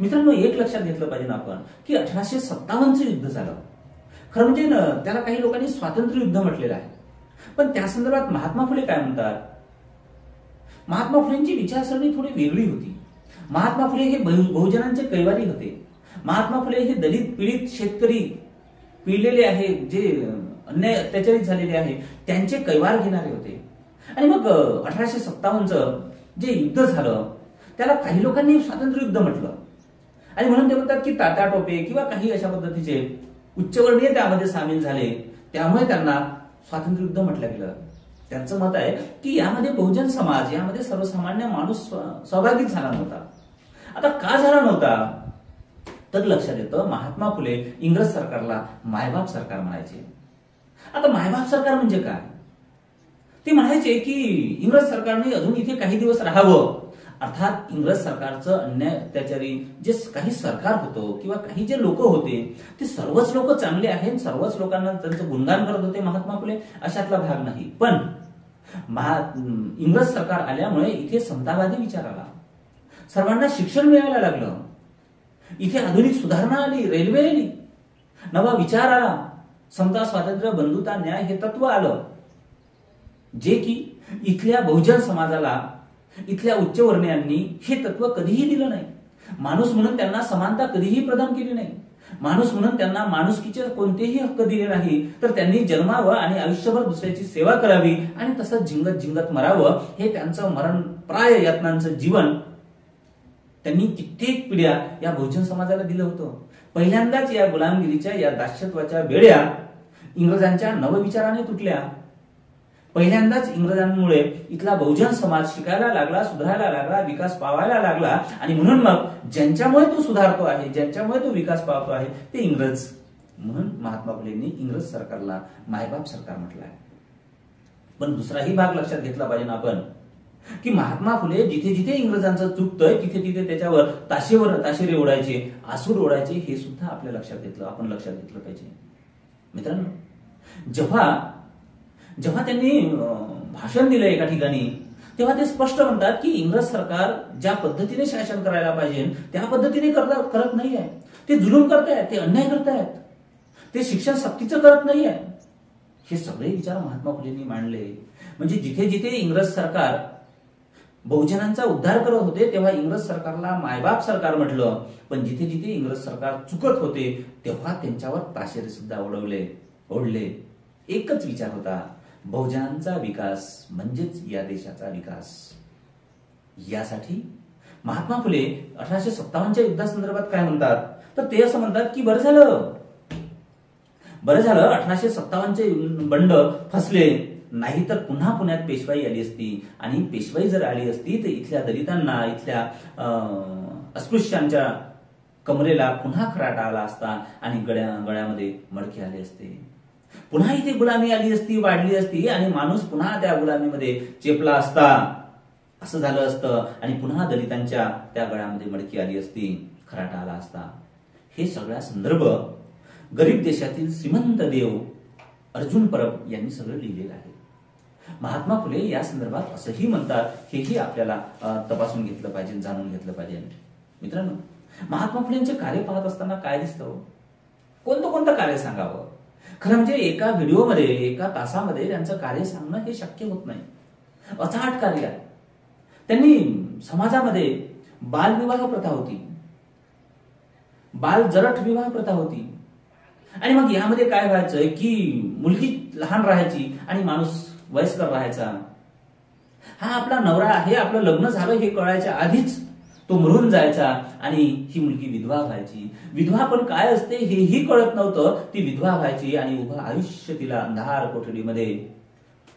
मित्रांनो, एक लक्षात घेतलं पाहिजे आपण की 1857चं युद्ध झालं. खरं म्हणजे त्याला काही लोकांनी स्वातंत्र्य युद्ध म्हटलेलं आहे. पण त्या संदर्भात महात्मा फुले काय म्हणतात? महात्मा फुलेंची विचारसरणी थोडी वेगळी होती. महात्मा फुले हे बहुजनांचे कैवारी होते. महात्मा फुले हे दलित पीडित शेतकरी पिळलेले आहे, जे अन्याय अत्याचारित झालेले आहे, त्यांचे कैवार घेणारे होते. आणि मग 1857चं जे युद्ध झालं त्याला काही लोकांनी स्वातंत्र्य युद्ध म्हटलं. आणि म्हणून ते म्हणतात की तात्या टोपे किंवा काही अशा पद्धतीचे उच्चवर्णीय त्यामध्ये सामील झाले, त्यामुळे त्यांना स्वातंत्र्य युद्ध म्हटलं गेलं. त्यांचं मत आहे की यामध्ये बहुजन समाज, यामध्ये सर्वसामान्य माणूस सहभागी झाला नव्हता. आता का झाला नव्हता तर लक्षात येतं, महात्मा फुले इंग्रज सरकारला मायबाप सरकार म्हणायचे. आता मायबाप सरकार म्हणजे काय? ते म्हणायचे की इंग्रज सरकारने अजून इथे काही दिवस राहावं. अर्थात इंग्रज सरकारचं अन्याय अत्याचारी जे काही सरकार होतं किंवा काही जे लोक होते, ते सर्वच लोक चांगले आहेत, सर्वच लोकांना त्यांचं गुणगान करत होते महात्मा फुले, अशातला भाग नाही. पण इंग्रज सरकार आल्यामुळे इथे समतावादी विचार आला, सर्वांना शिक्षण मिळायला लागलं, इथे आधुनिक सुधारणा आली, रेल्वे आली, नवा विचार आला, समता, स्वातंत्र्य, बंधुता, न्याय हे तत्व आलं, जे की इथल्या बहुजन समाजाला, इथल्या उच्चवर्णीयांनी हे तत्व कधीही दिलं नाही. माणूस म्हणून त्यांना समानता कधीही प्रदान केली नाही. माणूस म्हणून त्यांना माणुसकीचे कोणतेही हक्क दिले नाही. तर त्यांनी जन्मावं आणि आयुष्यभर दुसऱ्याची सेवा करावी आणि तसंच झिंगत झिंगत मरावं, हे त्यांचं मरणप्राय यातनांचं जीवन त्यांनी कित्येक पिढ्या या बहुजन समाजाला दिलं होतं. पहिल्यांदाच या गुलामगिरीच्या, या दास्यत्वाच्या बेड्या इंग्रजांच्या नवविचाराने तुटल्या. पहिल्यांदाच इंग्रजांमुळे इथला बहुजन समाज शिकायला लागला, सुधारायला लागला, विकास पावायला लागला. आणि म्हणून मग ज्यांच्यामुळे तो सुधारतो आहे, ज्यांच्यामुळे तो विकास पावतो आहे, ते इंग्रज. म्हणून महात्मा फुलेंनी इंग्रज सरकारला मायबाप सरकार म्हटलं आहे. पण दुसराही भाग लक्षात घेतला पाहिजे आपण की महात्मा फुले जिथे जिथे इंग्रजांचं चुकतंय तिथे तिथे त्याच्यावर ताशेरे ओढायचे, आसूड ओढायचे, हे सुद्धा आपण लक्षात घेतलं पाहिजे. मित्रांनो, जेव्हा त्यांनी भाषण दिलं एका ठिकाणी, तेव्हा ते स्पष्ट म्हणतात की इंग्रज सरकार ज्या पद्धतीने शासन करायला पाहिजे त्या पद्धतीने करत नाही आहे. ते जुलूम करतायत, ते अन्याय करतायत, ते शिक्षण सक्तीचं करत नाही आहे. हे सगळे विचार महात्मा फुलेंनी मांडले. म्हणजे जिथे जिथे इंग्रज सरकार बहुजनांचा उद्धार करत होते तेव्हा इंग्रज सरकारला मायबाप सरकार म्हटलं, पण जिथे जिथे इंग्रज सरकार चुकत होते तेव्हा त्यांच्यावर ताशेरे सुद्धा ओढले. एकच विचार होता, बहुजनांचा विकास म्हणजेच या देशाचा विकास. यासाठी महात्मा फुले 1857च्या युद्धासंदर्भात काय म्हणतात, तर ते असं म्हणतात की बरं झालं 1857चे बंड फसले, नाहीतर पुन्हा पुण्यात पेशवाई आली असती, आणि पेशवाई जर आली असती तर इथल्या दलितांना, इथल्या अस्पृश्यांच्या कमरेला पुन्हा खराटा आला असता आणि गळ्यामध्ये मडके आले असते. पुन्हा इथे गुलामी आली असती, वाढली असती, आणि माणूस पुन्हा त्या गुलामीमध्ये चेपला असता, असं झालं असतं, आणि पुन्हा दलितांच्या त्या गळ्यामध्ये मडकी आली असती, खराटा आला असता. हे सगळा संदर्भ गरीब देशातील श्रीमंत देव अर्जुन परब यांनी सगळं लिहिलेलं आहे. महात्मा फुले या संदर्भात असंही म्हणतात, हेही आपल्याला तपासून घेतलं पाहिजे, जाणून घेतलं पाहिजे. मित्रांनो, महात्मा फुलेंचे कार्य पाहत असताना काय दिसतं, कोणतं कार्य सांगावं. खरं म्हणजे एका व्हिडिओमध्ये, एका तासामध्ये त्यांचं कार्य सांगणं हे शक्य होत नाही. अचाट कार्य आहे. त्यांनी समाजामध्ये बालविवाह प्रथा होती, बालजरठ विवाह प्रथा होती, आणि मग यामध्ये काय व्हायचं की मुलगी लहान राहायची आणि माणूस वयस्कर राहायचा. हा आपला नवरा आहे, आपलं लग्न झालं हे कळायच्या आधीच तो मरून जायचा आणि ही मुलगी विधवा व्हायची. विधवा पण काय असते हेही कळत नव्हतं. ती विधवा व्हायची आणि उभं आयुष्य तिला अंधार कोठडीमध्ये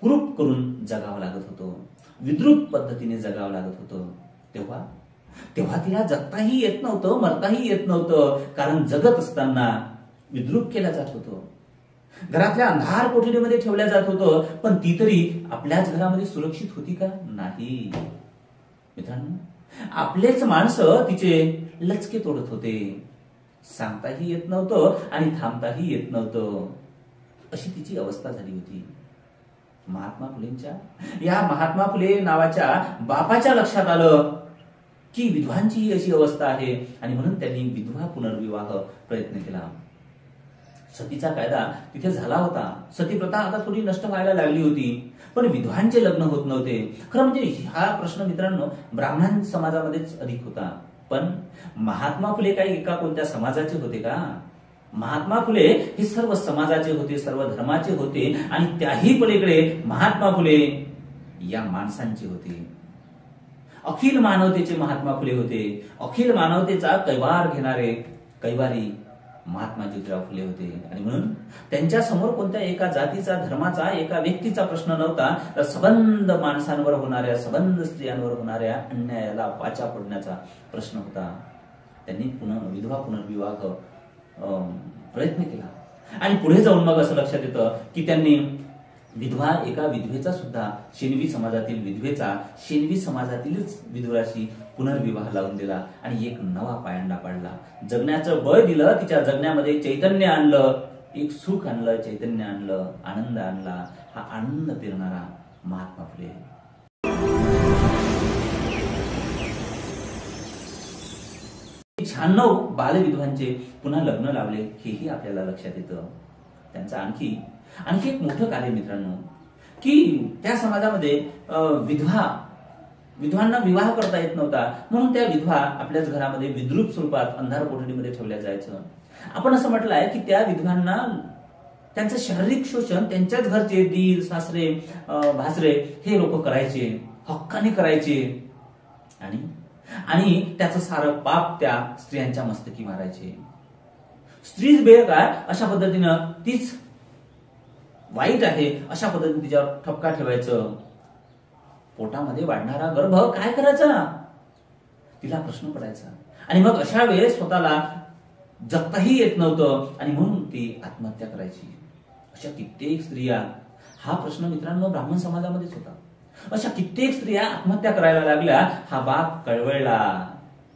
कुरूप करून जगावं लागत होतं, विद्रूप पद्धतीने जगावं लागत होतं. तेव्हा तिला जगताही येत नव्हतं, मरताही येत नव्हतं, कारण जगत असताना विद्रूप केला जात होतं, घरातल्या अंधार कोठडीमध्ये ठेवल्या जात होतं. पण ती तरी आपल्याच घरामध्ये सुरक्षित होती का? नाही. मित्रांनो, आपलेच माणसं तिचे लचके तोडत होते. सांगताही येत नव्हतं आणि थांबताही येत नव्हतं, अशी तिची अवस्था झाली होती. महात्मा फुले नावाच्या बापाच्या लक्षात आलं की विधवांची ही अशी अवस्था आहे, आणि म्हणून त्यांनी विधवा पुनर्विवाह प्रयत्न केला. सतीचा कायदा तिथे झाला होता, सती प्रथा आता थोडी नष्ट व्हायला लागली होती, पण विधवांचे लग्न होत नव्हते. खरं म्हणजे हा प्रश्न मित्रांनो ब्राह्मण समाजामध्येच अधिक होता. पण महात्मा फुले काही एका कोणत्या समाजाचे होते का? महात्मा फुले हे सर्व समाजाचे होते, सर्व धर्माचे होते, आणि त्याही पलीकडे महात्मा फुले या माणसांचे होते. अखिल मानवतेचे महात्मा फुले होते. अखिल मानवतेचा कैवार घेणारे कैवारी महात्मा ज्योतिराव फुले होते. आणि म्हणून त्यांच्या समोर कोणत्या एका जातीचा, धर्माचा, एका व्यक्तीचा प्रश्न नव्हता, तर सबंध माणसांवर होणाऱ्या, सबंध स्त्रियांवर होणाऱ्या अन्यायाला वाचा फोडण्याचा प्रश्न होता. त्यांनी विधवा पुनर्विवाह प्रयत्न केला, आणि पुढे जाऊन मग असं लक्षात येतं की त्यांनी एका विधवेचा सुद्धा, शेनवी समाजातीलच विधुराशी पुनर्विवाह लावून दिला आणि एक नवा पायंडा पाडला. जगण्याचं बळ दिलं, तिच्या जगण्यामध्ये चैतन्य आणलं, एक सुख आणलं, चैतन्य आणलं, आनंद आणला. हा आनंद पेरणारा महात्मा फुले. 96 बालविधवांचे पुन्हा लग्न लावले, हेही आपल्याला लक्षात येतं. त्यांचं आणखी एक मोठं कार्य मित्रांनो, की त्या समाजामध्ये विधवांना विवाह करता येत नव्हता, म्हणून त्या विधवा आपल्याच घरामध्ये विद्रूप स्वरूपात अंधार कोठडीमध्ये ठेवल्या जायचं. आपण असं म्हटलं आहे की त्या विधवांना त्यांचं शारीरिक शोषण त्यांच्याच घरचे दीर, सासरे, भासरे हे लोक करायचे, हक्काने करायचे, आणि त्याचं सारं पाप त्या स्त्रियांच्या मस्तकी मारायचे. स्त्रीच बेकार अशा पद्धतीनं, तीच वाईट आहे अशा पद्धतीने तिच्यावर ठपका ठेवायचं. पोटामध्ये वाढणारा गर्भ काय करायचा, तिला प्रश्न पडायचा. आणि मग अशा वेळेस स्वतःला जगताही येत नव्हतं आणि म्हणून ती आत्महत्या करायची. अशा कित्येक स्त्रिया, हा प्रश्न मित्रांनो ब्राह्मण समाजामध्येच होता, अशा कित्येक स्त्रिया आत्महत्या करायला लागल्या. हा बाप कळवळला.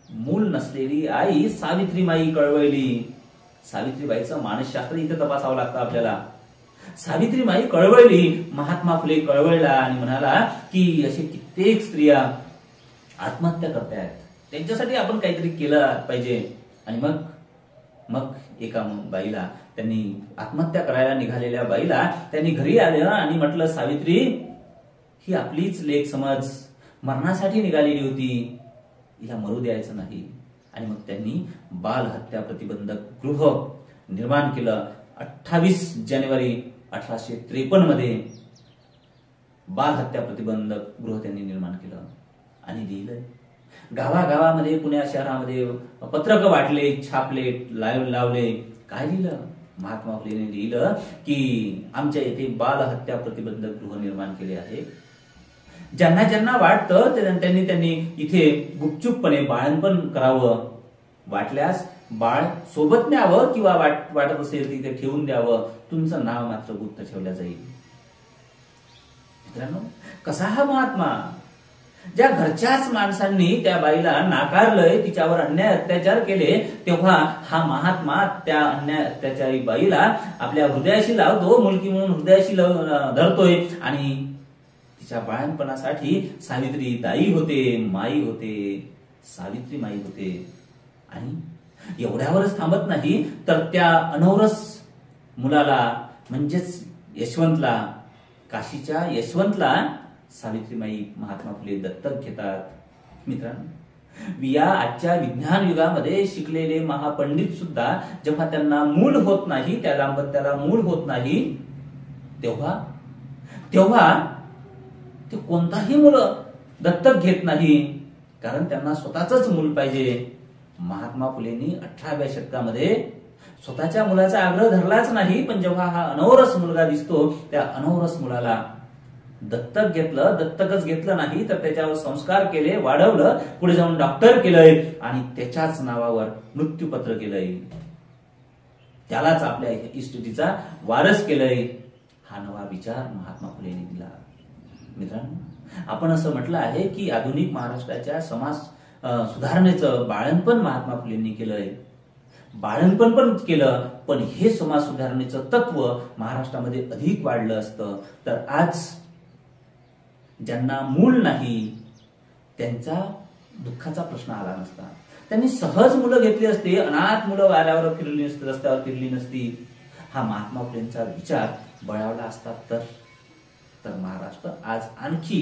मूल नसलेली आई सावित्रीमाई कळवळली. सावित्रीबाईचं मानसशास्त्र इथे तपासावं लागतं आपल्याला. सावित्रीमाई कळवळली, महात्मा फुले कळवळला आणि म्हणाला की असे कित्येक स्त्रिया आत्महत्या करतायत, त्यांच्यासाठी आपण काहीतरी केलं पाहिजे. आणि मग एका बाईला, त्यांनी आत्महत्या करायला निघालेल्या बाईला त्यांनी घरी आलं आणि म्हटलं, सावित्री, ही आपलीच लेक समज, मरणासाठी निघालेली होती, हिला मरू द्यायचं नाही. आणि मग त्यांनी बालहत्या प्रतिबंधक गृह निर्माण केलं. 28 जानेवारी 1853 मध्ये बालहत्या प्रतिबंधक गृह त्यांनी निर्माण केलं आणि लिहिलंय. गावागावामध्ये, पुण्या शहरामध्ये पत्रक वाटले, छापले, लावले. काय लिहिलं? महात्मा फुलेने लिहिलं की आमच्या इथे बालहत्या प्रतिबंधक गृह निर्माण केले आहे. ज्यांना ज्यांना वाटतं त्यांनी इथे गुपचूपपणे बाळंतपण करावं, वाटल्यास बाळ सोबत न्यावं किंवा वाटत असेल तिथे ठेवून द्यावं, तुमचं नाव मात्र गुप्त ठेवलं जाईल. मित्रांनो, कसा हा महात्मा! ज्या घरच्याच माणसांनी त्या बाईला नाकारलंय, तिच्यावर अन्याय अत्याचार केले, तेव्हा हा महात्मा त्या अन्याय अत्याचारी बाईला आपल्या हृदयाशी लावतो, मुलगी म्हणून हृदयाशी धरतोय आणि तिच्या बाळणपणासाठी सावित्री दाई होते, माई होते, सावित्री माई होते. आणि एवढ्यावरच थांबत नाही, तर त्या अनौरस मुलाला म्हणजेच यशवंतला, काशीच्या यशवंतला सावित्रीमाई महात्मा फुले दत्तक घेतात. मित्रांनो, या आजच्या विज्ञान युगामध्ये शिकलेले महापंडित सुद्धा जेव्हा त्यांना मूल होत नाही, त्या दाम्पत्याला मूल होत नाही, तेव्हा ते कोणताही मुलं दत्तक घेत नाही, कारण त्यांना स्वतःच मूल पाहिजे. महात्मा फुलेंनी 18व्या शतकामध्ये स्वतःच्या मुलाचा आग्रह धरलाच नाही, पण जेव्हा हा अनौरस मुलगा दिसतो, त्या अनौरस मुलाला दत्तक घेतलं. दत्तकच घेतलं नाही तर त्याच्यावर संस्कार केले, वाढवलं, पुढे जाऊन डॉक्टर केलंय आणि त्याच्याच नावावर मृत्यूपत्र केलंय, त्यालाच आपल्या इस्टेटीचा वारस केलंय. हा नवा विचार महात्मा फुलेंनी दिला. मित्रांनो, आपण असं म्हटलं आहे की आधुनिक महाराष्ट्राच्या समाज सुधारणेचं बाळंतपण महात्मा फुलेंनी केलंय, बाळंतपण पण केलं, पण हे समाज सुधारणेचं तत्व महाराष्ट्रामध्ये अधिक वाढलं असतं तर आज ज्यांना मूल नाही त्यांचा दुःखाचा प्रश्न आला नसता. त्यांनी सहज मुलं घेतली असती, अनाथ मुलं वाऱ्यावर फिरली नसती, रस्त्यावर फिरली नसती. हा महात्मा फुलेंचा विचार बळावला असता तर महाराष्ट्र आज आणखी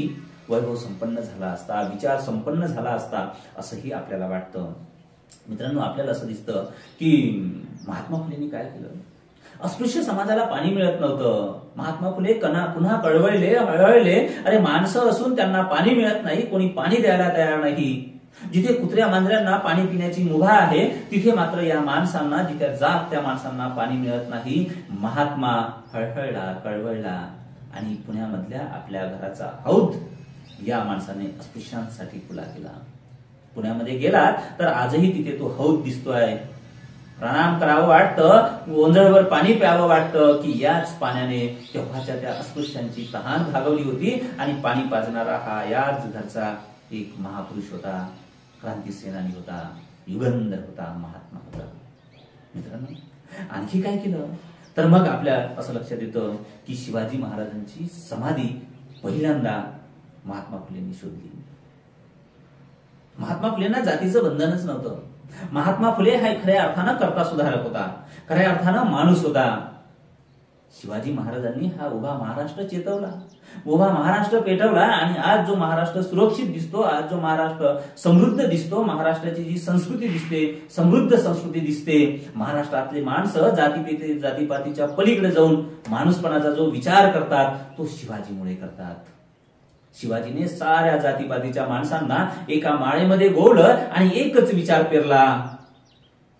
वैभव संपन्न झाला असता, विचार संपन्न झाला असता, असंही आपल्याला वाटतं. मित्रांनो, आपल्याला असं दिसतं की महात्मा फुलेंनी काय केलं? अस्पृश्य समाजाला पाणी मिळत नव्हतं. महात्मा फुले पुन्हा कळवळले, हळहळले, अरे माणसं असून त्यांना पाणी मिळत नाही, कोणी पाणी द्यायला तयार नाही. जिथे कुत्र्या मांजऱ्यांना पाणी पिण्याची मुभा आहे, तिथे मात्र या माणसांना, जिथे जात त्या माणसांना पाणी मिळत नाही. महात्मा हळहळला, कळवळला आणि पुण्यामधल्या आपल्या घराचा हौद या माणसाने अस्पृश्यांसाठी खुला केला. पुण्यामध्ये गेलात तर आजही तिथे तो हौद दिसतोय. प्रणाम करावं वाटतं, ओंजळवर पाणी प्यावं वाटतं की याच पाण्याने तेव्हाच्या त्या अस्पृश्यांची तहान भागवली होती. आणि पाणी पाजणारा हा याच घरचा एक महापुरुष होता, क्रांती सेनानी होता, युगंधर होता, महात्मा होता. मित्रांनो, आणखी काय केलं तर मग आपल्या असं लक्षात येतं की शिवाजी महाराजांची समाधी पहिल्यांदा महात्मा फुलेंनी शोधली. महात्मा फुलेंना जातीचं बंधनच नव्हतं. महात्मा फुले हा खऱ्या अर्थानं कर्ता सुधारक होता, खऱ्या अर्थानं माणूस होता. शिवाजी महाराजांनी हा उभा महाराष्ट्र चेतवला, उभा महाराष्ट्र पेटवला आणि आज जो महाराष्ट्र सुरक्षित दिसतो, आज जो महाराष्ट्र समृद्ध दिसतो, महाराष्ट्राची जी संस्कृती दिसते, समृद्ध संस्कृती दिसते, महाराष्ट्रातले माणसं जातीपातीच्या पलीकडे जाऊन माणूसपणाचा जो विचार करतात तो शिवाजीमुळे करतात. शिवाजीने साऱ्या जातीपातीच्या माणसांना एका माळेमध्ये गोवलं आणि एकच विचार पेरला,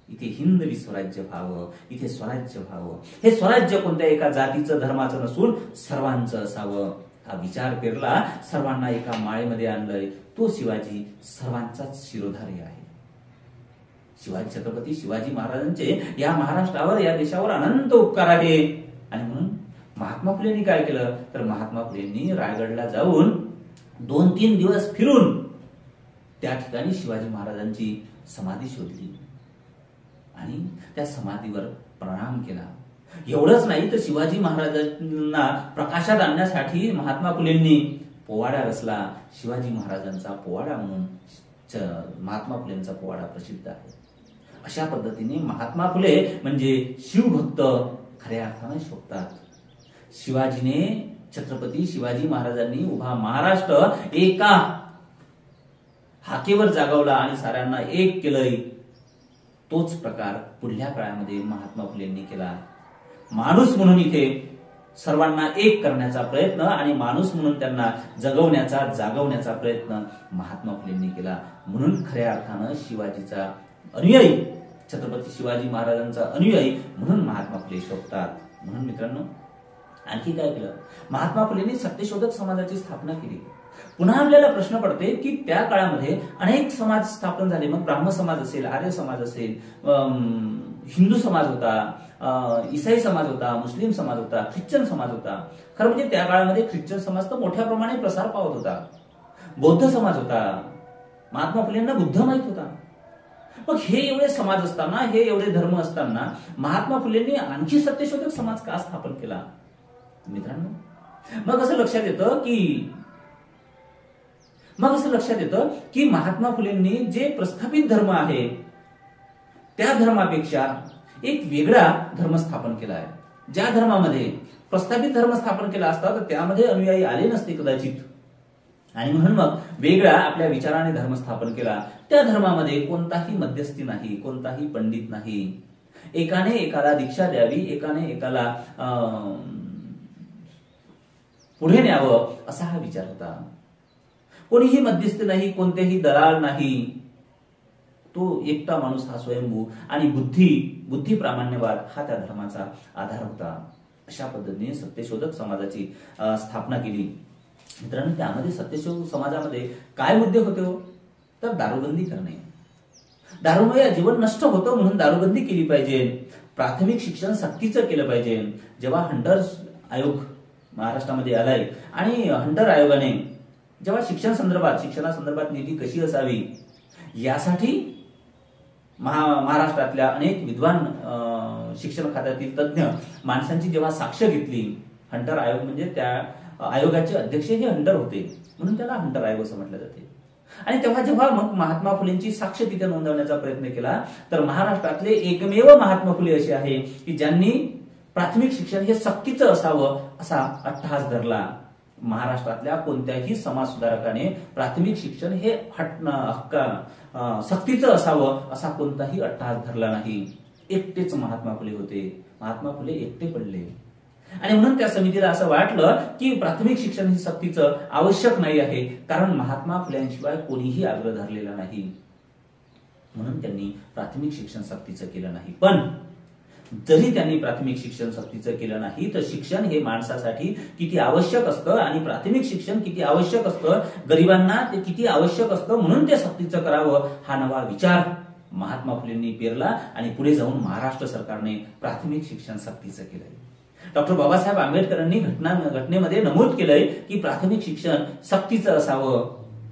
इथे हिंदवी स्वराज्य व्हावं, इथे स्वराज्य व्हावं. हे स्वराज्य कोणत्या एका जातीचं, धर्माचं नसून सर्वांचं असावं. हा विचार पेरला, सर्वांना एका माळेमध्ये आणलंय. तो शिवाजी सर्वांचाच शिरोधारी आहे. छत्रपती शिवाजी महाराजांचे या महाराष्ट्रावर, या देशावर अनंत उपकार आहे. आणि म्हणून महात्मा फुलेंनी काय केलं तर महात्मा फुलेंनी रायगडला जाऊन 2-3 दिवस फिरून त्या ठिकाणी शिवाजी महाराजांची समाधी शोधली आणि त्या समाधीवर प्रणाम केला. एवढंच नाही तर शिवाजी महाराजांना प्रकाशात आणण्यासाठी महात्मा फुलेंनी पोवाडा रचला. शिवाजी महाराजांचा पोवाडा म्हणून महात्मा फुलेंचा पोवाडा प्रसिद्ध आहे. अशा पद्धतीने महात्मा फुले म्हणजे शिवभक्त खऱ्या अर्थाने शोभतात. शिवाजीने, छत्रपती शिवाजी महाराजांनी उभा महाराष्ट्र एका हाकेवर जागवला आणि साऱ्यांना एक केलंय. तोच प्रकार पुढल्या काळामध्ये महात्मा फुलेंनी केला. माणूस म्हणून इथे सर्वांना एक करण्याचा प्रयत्न आणि माणूस म्हणून त्यांना जगवण्याचा, जागवण्याचा प्रयत्न महात्मा फुलेंनी केला. म्हणून खऱ्या अर्थानं शिवाजीचा अनुयायी, छत्रपती शिवाजी महाराजांचा अनुयायी म्हणून महात्मा फुले शोभतात. म्हणून मित्रांनो आणखी काय केलं, महात्मा फुलेंनी सत्यशोधक समाजाची स्थापना केली. पुन्हा आपल्याला प्रश्न पडते की त्या काळामध्ये अनेक समाज स्थापन झाले. मग ब्राह्मण समाज असेल, आर्य समाज असेल, हिंदू समाज होता, ईसाई समाज होता, मुस्लिम समाज होता, ख्रिश्चन समाज होता. खरं म्हणजे त्या काळामध्ये ख्रिश्चन समाज तर मोठ्या प्रमाणे प्रसार पावत होता. बौद्ध समाज होता. महात्मा फुलेंना बुद्ध माहित होता. मग हे एवढे समाज असताना, हे एवढे धर्म असताना महात्मा फुलेंनी आणखी सत्यशोधक समाज का स्थापन केला मित्रांनो? मग असं लक्षात येतं की महात्मा फुलेंनी जे प्रस्थापित धर्म आहे त्या धर्मापेक्षा एक वेगळा धर्म स्थापन केला आहे. ज्या धर्मामध्ये प्रस्थापित धर्म स्थापन केला असता तर त्यामध्ये अनुयायी आले नसते कदाचित. आणि म्हणून मग वेगळा आपल्या विचाराने धर्म स्थापन केला. त्या धर्मामध्ये कोणताही मध्यस्थी नाही, कोणताही पंडित नाही. एकाने एकाला दीक्षा द्यावी, एकाने एकाला पुढे न्यावं असा हा विचार होता. कोणीही मध्यस्थ नाही, कोणतेही दलाल नाही. तो एकटा माणूस हा स्वयंभू आणि बुद्धी प्रामाण्यवाद हा त्या धर्माचा आधार होता. अशा पद्धतीने सत्यशोधक समाजाची स्थापना केली. मित्रांनो त्यामध्ये सत्यशोधक समाजामध्ये काय मुद्दे होते हो तर दारूबंदी करणे. दारूमुळे जीवन नष्ट होतं म्हणून दारूबंदी केली पाहिजे. प्राथमिक शिक्षण सक्तीचं केलं पाहिजे. जेव्हा हंटर आयोग महाराष्ट्रामध्ये आलाय आणि हंटर आयोगाने जेव्हा शिक्षणासंदर्भात नीती कशी असावी यासाठी महाराष्ट्रातल्या अनेक विद्वान शिक्षण खात्यातील तज्ञ माणसांची जेव्हा साक्ष घेतली, हंटर आयोग म्हणजे त्या आयोगाचे अध्यक्ष हे हंटर होते म्हणून त्याला हंटर आयोग असं म्हटलं जाते. आणि जेव्हा मग महात्मा फुलेंची साक्ष तिथे नोंदवण्याचा प्रयत्न केला तर महाराष्ट्रातले एकमेव महात्मा फुले असे आहे की ज्यांनी प्राथमिक शिक्षण हे सक्तीचं असावं असा अट्टहास धरला. महाराष्ट्रातल्या कोणत्याही समाज सुधारकाने प्राथमिक शिक्षण हे सक्तीचं असावं असा कोणताही अट्टहास धरला नाही. एकटेच महात्मा फुले होते. महात्मा फुले एकटे पडले आणि म्हणून त्या समितीला असं वाटलं की प्राथमिक शिक्षण हे सक्तीचं आवश्यक नाही आहे, कारण महात्मा फुल्यांशिवाय कोणीही आग्रह धरलेला नाही. म्हणून त्यांनी प्राथमिक शिक्षण सक्तीचं केलं नाही. पण जरी त्यांनी प्राथमिक शिक्षण सक्तीचं केलं नाही तर शिक्षण हे माणसासाठी किती आवश्यक असतं आणि प्राथमिक शिक्षण किती आवश्यक असतं, गरिबांना ते किती आवश्यक असतं म्हणून ते सक्तीचं करावं हा नवा विचार महात्मा फुलेंनी पेरला आणि पुढे जाऊन महाराष्ट्र सरकारने प्राथमिक शिक्षण सक्तीचं केलंय. डॉक्टर बाबासाहेब आंबेडकरांनी घटनेमध्ये नमूद केलंय की प्राथमिक शिक्षण सक्तीचं असावं.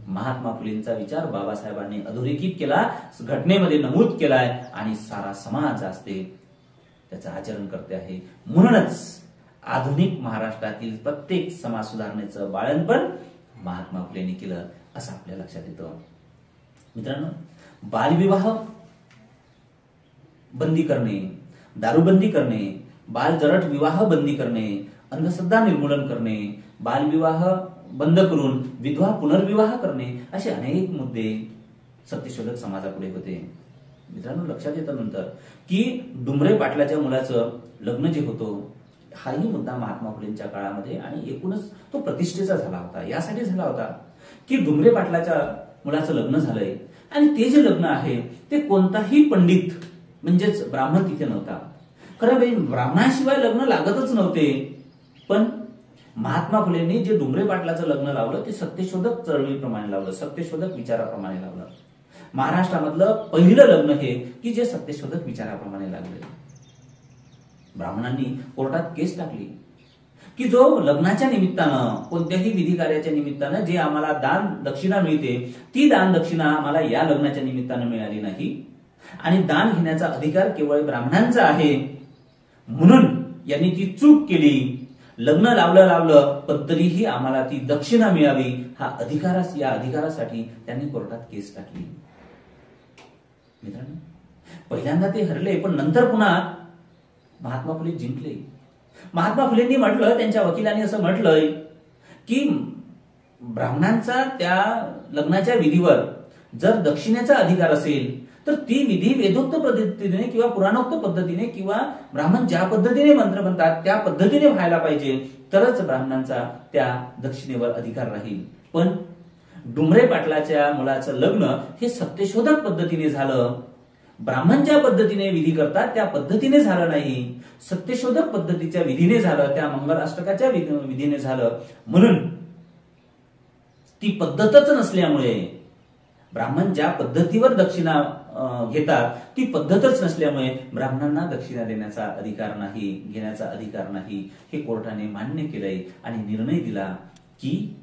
महात्मा फुलेंचा विचार बाबासाहेबांनी अधोरेखित केला, घटनेमध्ये नमूद केलाय आणि सारा समाज असते त्याचं आचरण करते आहे. म्हणूनच आधुनिक महाराष्ट्रातील प्रत्येक समाज सुधारणेचं बाळंपण महात्मा फुलेंनी केलं असं आपल्या लक्षात येतं. मित्रांनो बालविवाह बंदी करणे, दारूबंदी करणे, बालजरट विवाह बंदी करणे, अंधश्रद्धा निर्मूलन करणे, बालविवाह बंद करून विधवा पुनर्विवाह करणे असे अनेक मुद्दे सत्यशोधक समाजापुढे होते. मित्रांनो लक्षात येतं नंतर की डुमरे पाटलाच्या मुलाचं लग्न जे होतं हाही मुद्दा महात्मा फुलेंच्या काळामध्ये आणि एकूणच तो प्रतिष्ठेचा झाला होता. यासाठी झाला होता की डुमरे पाटलाच्या मुलाचं लग्न झालंय आणि ते जे लग्न आहे ते कोणताही पंडित म्हणजेच ब्राह्मण तिथे नव्हता. खरं ब्राह्मणाशिवाय लग्न लागतच नव्हते. पण महात्मा फुलेंनी जे डुमरे पाटलाचं लग्न लावलं ते सत्यशोधक चळवळीप्रमाणे लावलं, सत्यशोधक विचाराप्रमाणे लावलं. महाराष्ट्रामधलं पहिलं लग्न हे की जे सत्यशोधक विचाराप्रमाणे लागले. ब्राह्मणांनी कोर्टात केस टाकली की जो लग्नाच्या निमित्तानं कोणत्याही विधी कार्याच्या निमित्तानं जे आम्हाला दान दक्षिणा मिळते ती दान दक्षिणा आम्हाला या लग्नाच्या निमित्तानं मिळाली नाही आणि दान घेण्याचा अधिकार केवळ ब्राह्मणांचा आहे, म्हणून यांनी ती चूक केली. लग्न लावलं पण तरीही आम्हाला ती दक्षिणा मिळावी या अधिकारासाठी त्यांनी कोर्टात केस टाकली. मित्रांनो, पहिल्यांदा ते हरले, पण नंतर पुन्हा महात्मा फुले जिंकले. महात्मा फुलेंनी म्हटलं, त्यांच्या वकिलांनी असं म्हटलंय की ब्राह्मणांचा त्या लग्नाच्या विधीवर जर दक्षिणेचा अधिकार असेल तर ती विधी वेदोक्त पद्धतीने किंवा पुराणोक्त पद्धतीने किंवा ब्राह्मण ज्या पद्धतीने मंत्र म्हणतात त्या पद्धतीने व्हायला पाहिजे, तरच ब्राह्मणांचा त्या दक्षिणेवर अधिकार राहील. पण डुमरे पाटलाच्या मुलाचं लग्न हे सत्यशोधक पद्धतीने झालं. ब्राह्मण ज्या पद्धतीने विधी करतात त्या पद्धतीने झालं नाही, सत्यशोधक पद्धतीच्या विधीने झालं, त्या मंगलाष्टकाच्या विधीने झालं. म्हणून ती पद्धतच नसल्यामुळे, ब्राह्मण ज्या पद्धतीवर दक्षिणा घेतात ती पद्धतच नसल्यामुळे ब्राह्मणांना दक्षिणा देण्याचा अधिकार नाही, घेण्याचा अधिकार नाही, हे कोर्टाने मान्य केलंय आणि निर्णय दिला की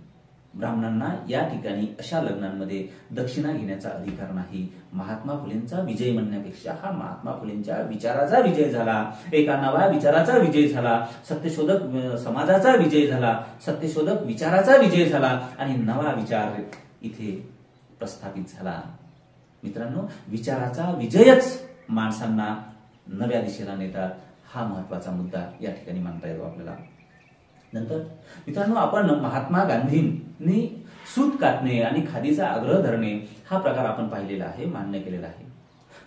ब्राह्मणांना या ठिकाणी अशा लग्नांमध्ये दक्षिणा घेण्याचा अधिकार नाही. महात्मा फुलेंचा विजय म्हणण्यापेक्षा हा महात्मा फुलेंच्या विचाराचा विजय झाला, एका नव्या विचाराचा विजय झाला, सत्यशोधक समाजाचा विजय झाला, सत्यशोधक विचाराचा विजय झाला आणि नवा विचार इथे प्रस्थापित झाला. मित्रांनो, विचाराचा विजयच माणसांना नव्या दिशेला नेतात, हा महत्वाचा मुद्दा या ठिकाणी मानता येतो आपल्याला. नंतर मित्रांनो, आपण महात्मा गांधींनी सूत कातणे आणि खादीचा आग्रह धरणे हा प्रकार आपण पाहिलेला आहे, मान्य केलेला आहे.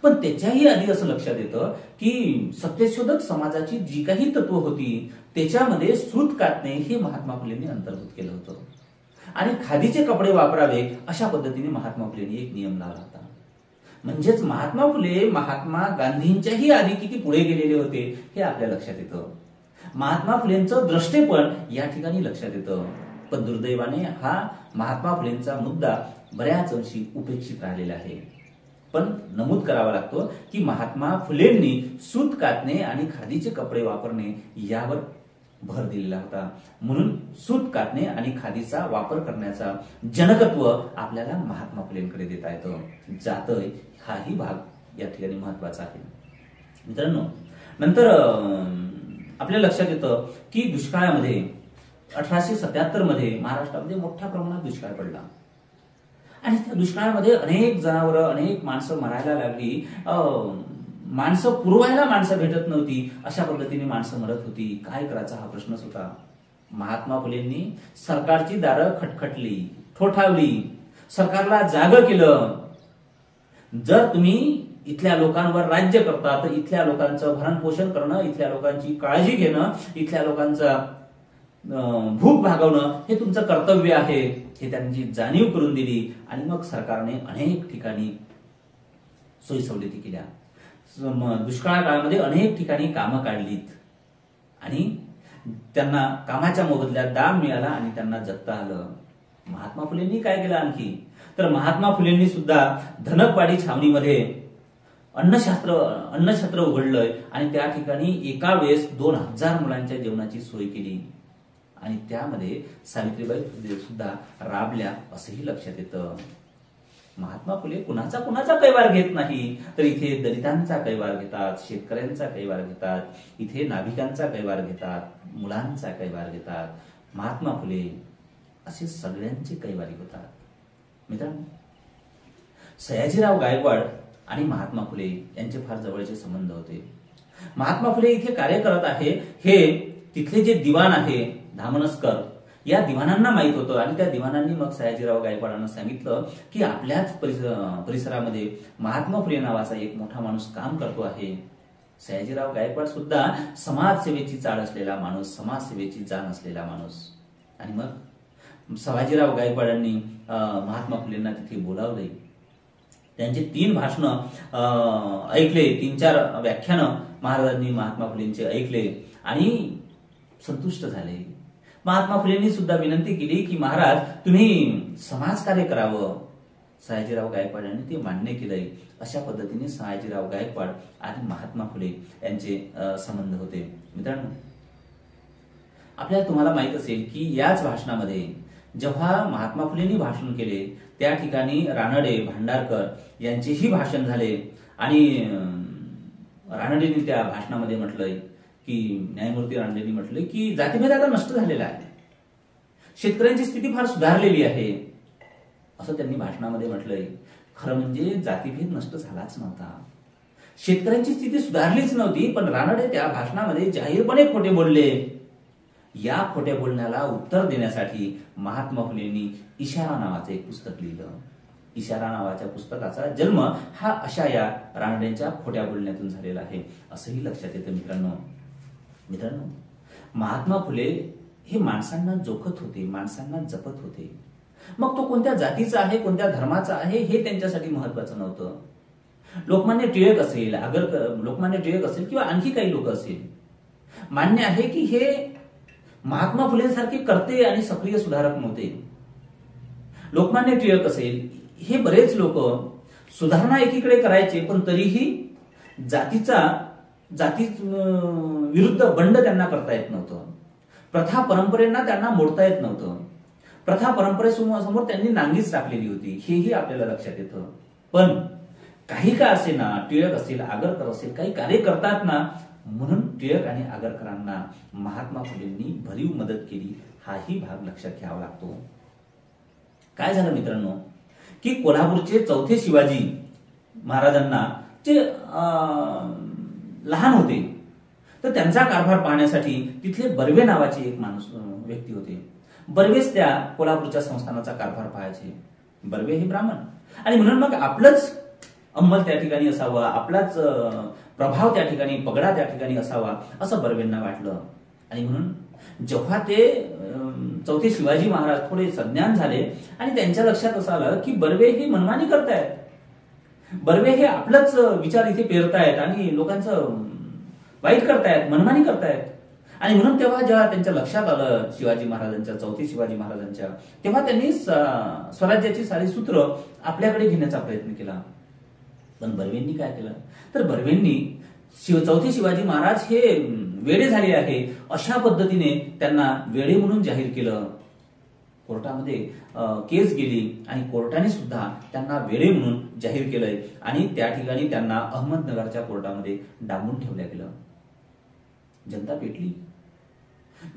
पण त्याच्याही आधी असं लक्षात येतं की सत्यशोधक समाजाची जी काही तत्व होती त्याच्यामध्ये सूत कातणे हे महात्मा फुलेंनी अंतर्भूत केलं होतं आणि खादीचे कपडे वापरावे अशा पद्धतीने महात्मा फुलेंनी एक नियम लावला होता. म्हणजेच महात्मा फुले महात्मा गांधींच्याही आधी किती पुढे गेलेले होते हे आपल्या लक्षात येतं. महात्मा फुलेंचं द्रष्टेपण या ठिकाणी लक्षात येतं. पण दुर्दैवाने हा महात्मा फुलेंचा मुद्दा बऱ्याच अंशी उपेक्षित राहिलेला आहे. पण नमूद करावा लागतो की महात्मा फुलेंनी सूत कातणे आणि खादीचे कपडे वापरणे यावर भर दिलेला होता. म्हणून सूत कातणे आणि खादीचा वापर करण्याचा जनकत्व आपल्याला महात्मा फुलेंकडे देता येतं, जातंय, हाही भाग या ठिकाणी महत्वाचा आहे. मित्रांनो, नंतर आपल्या लक्षात येतं की दुष्काळामध्ये 1877 मध्ये महाराष्ट्रामध्ये मोठ्या प्रमाणात दुष्काळ पडला आणि त्या दुष्काळामध्ये अनेक जनावरं, अनेक माणसं मरायला लागली. माणसं पुरवायला माणसं भेटत नव्हती, अशा पद्धतीने माणसं मरत होती. काय करायचा हा प्रश्नच होता. महात्मा फुलेंनी सरकारची दारं खटखटली, ठोठावली, सरकारला जागं केलं. जर तुम्ही इथल्या लोकांवर राज्य करता तर इथल्या लोकांचं भरण पोषण करणं, इथल्या लोकांची काळजी घेणं, इथल्या लोकांचा भूक भागवणं हे तुमचं कर्तव्य आहे, हे त्यांची जाणीव करून दिली. आणि मग सरकारने अनेक ठिकाणी सोयी सवलती केल्या. दुष्काळ काळामध्ये अनेक ठिकाणी कामं काढलीत आणि त्यांना कामाच्या मोबदल्यात दाम मिळाला आणि त्यांना जगता आलं. महात्मा फुलेंनी काय केलं आणखी तर महात्मा फुलेंनी सुद्धा धनकवाडी छावणीमध्ये अन्नछत्र उघडलंय आणि त्या ठिकाणी एका वेळेस 2000 मुलांच्या जेवणाची सोय केली आणि त्यामध्ये सावित्रीबाई फुले सुद्धा राबल्या असंही लक्षात येतं. महात्मा फुले कुणाचा कैवार घेत नाही, तर इथे दलितांचा कैवार घेतात, शेतकऱ्यांचा कैवार घेतात, इथे नाभिकांचा कैवार घेतात, मुलांचा कैवार घेतात. महात्मा फुले असे सगळ्यांचे कैवारी होतात. मित्रांनो, सयाजीराव गायकवाड आणि महात्मा फुले यांचे फार जवळचे संबंध होते. महात्मा फुले इथे कार्य करत आहे हे तिथले जे दिवाण आहे धामनस्कर या दिवाणांना माहित होतं आणि त्या दिवाणांनी मग सयाजीराव गायकवाडांना सांगितलं की आपल्याच परिसरामध्ये महात्मा फुले नावाचा एक मोठा माणूस काम करतो आहे. सयाजीराव गायकवाड सुद्धा समाजसेवेची चाळ असलेला माणूस, समाजसेवेची जाण असलेला माणूस. आणि मग सयाजीराव गायकवाडांनी महात्मा फुलेंना तिथे बोलावले. त्यांचे 3 भाषणं ऐकले, 3-4 व्याख्यानं महाराजांनी महात्मा फुलेंचे ऐकले आणि संतुष्ट झाले. महात्मा फुलेंनी सुद्धा विनंती केली की महाराज तुम्ही समाजकार्य करावं, सयाजीराव गायकवाड यांनी ते मान्य केलंय. अशा पद्धतीने सयाजीराव गायकवाड आणि महात्मा फुले यांचे संबंध होते. मित्रांनो, आपल्याला तुम्हाला माहित असेल की याच भाषणामध्ये जेव्हा महात्मा फुलेंनी भाषण केले त्या ठिकाणी रानडे, भांडारकर यांचेही भाषण झाले आणि रानडेंनी त्या भाषणामध्ये म्हटलंय की न्यायमूर्ती रानडेंनी म्हटलंय की जातीभेद आता नष्ट झालेला आहे, शेतकऱ्यांची स्थिती फार सुधारलेली आहे असं त्यांनी भाषणामध्ये म्हटलंय. खरं म्हणजे जातीभेद नष्ट झालाच नव्हता, शेतकऱ्यांची स्थिती सुधारलीच नव्हती, पण रानडे त्या भाषणामध्ये जाहीरपणे खोटे बोलले. या खोट्या बोलण्याला उत्तर देण्यासाठी महात्मा फुलेंनी इशारा नावाचं एक पुस्तक लिहिलं. इशारा नावाच्या पुस्तकाचा जन्म हा अशा या रानडेंच्या खोट्या बोलण्यातून झालेला आहे असंही लक्षात येतं. मित्रांनो, महात्मा फुले हे माणसांना जोखत होते, माणसांना जपत होते. मग तो कोणत्या जातीचा आहे, कोणत्या धर्माचा आहे हे त्यांच्यासाठी महत्वाचं नव्हतं. लोकमान्य टिळक असेल, लोकमान्य टिळक असेल किंवा आणखी काही लोक असेल, मान्य आहे की हे महात्मा फुलेंसारखे कर्ते आणि सक्रिय सुधारक नव्हते. लोकमान्य टिळक असेल, हे बरेच लोक सुधारणा एकीकडे करायचे, पण तरीही जाती विरुद्ध बंड त्यांना करता येत नव्हतं. प्रथा परंपरेंना त्यांना मोडता येत नव्हतं. प्रथा परंपरेसमोर त्यांनी नांगीच टाकलेली होती, हेही आपल्याला लक्षात येतं. पण काही का असे ना, टिळक असेल, आगरकर असेल, काही कार्य करतात ना, म्हणून टिळक आणि आगरकरांना महात्मा फुलेंनी भरीव मदत केली, हाही भाग लक्षात घ्यावा लागतो. काय झालं मित्रांनो की कोल्हापूरचे चौथे शिवाजी महाराजांना जे लहान होते तर त्यांचा कारभार पाहण्यासाठी तिथले बर्वे नावाचे एक व्यक्ती होते. बर्वेच त्या कोल्हापूरच्या संस्थानाचा कारभार पाहायचे. बर्वे हे ब्राह्मण आणि म्हणून मग आपलंच अंमल त्या ठिकाणी असावा, आपलाच प्रभाव त्या ठिकाणी, पगडा त्या ठिकाणी असावा असं बर्वेंना वाटलं. आणि म्हणून जेव्हा ते चौथे शिवाजी महाराज थोडे सज्ञान झाले आणि त्यांच्या लक्षात असं आलं की बर्वे हे मनमानी करतायत, बर्वे हे आपलाच विचार इथे पेरतायत आणि लोकांचं वाईट करतायत, मनमानी करतायत. आणि म्हणून तेव्हा जेव्हा त्यांच्या लक्षात आलं शिवाजी महाराजांच्या, चौथे शिवाजी महाराजांच्या, तेव्हा त्यांनी स्वराज्याची सारी सूत्र आपल्याकडे घेण्याचा प्रयत्न केला. पण बर्वेंनी काय केलं तर बर्वेंनी चौथे शिवाजी महाराज हे वेडे झाले आहे अशा पद्धतीने त्यांना वेडे म्हणून जाहीर केलं. कोर्टामध्ये केस गेली आणि कोर्टाने सुद्धा त्यांना वेडे म्हणून जाहीर केलंय आणि त्या ठिकाणी त्यांना अहमदनगरच्या कोर्टामध्ये डांबून ठेवलं गेलं. जनता पेटली,